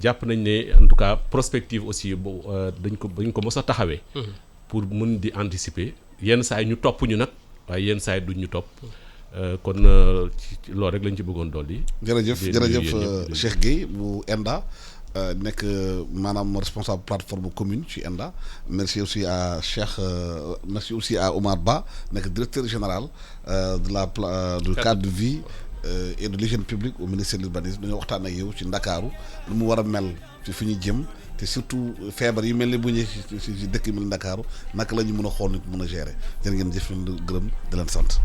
Speaker 2: jàpp nañ ne en tout cas prospective aussi dañ ko mos a taxawee pour mun di anticiper yenn saa yi ñu topp ñu nag waaye yenn saa yi duñ ñu topp kon loolu rek lañ ci bëggoon dolli.
Speaker 1: jërëjëf Cheikh Gueye bu ENDA nekk maanaam responsable plateforme commune ci ENDA merci aussi à merci aussi à Omar Ba nekk directeur général du cadre de vie et de l'hygiène publique au ministère de l'urbanisme dañoo waxtaan ak yow ci Ndakaaru lu mu war a mel ci fi ñu jëm te surtout feebar yi mel ni bu ñëwee ci dëkk yi mel ni Ndakaaru naka la ñu mën a xool nit mën a gérer jërë ngeen jëf ñu gërëm di leen sant.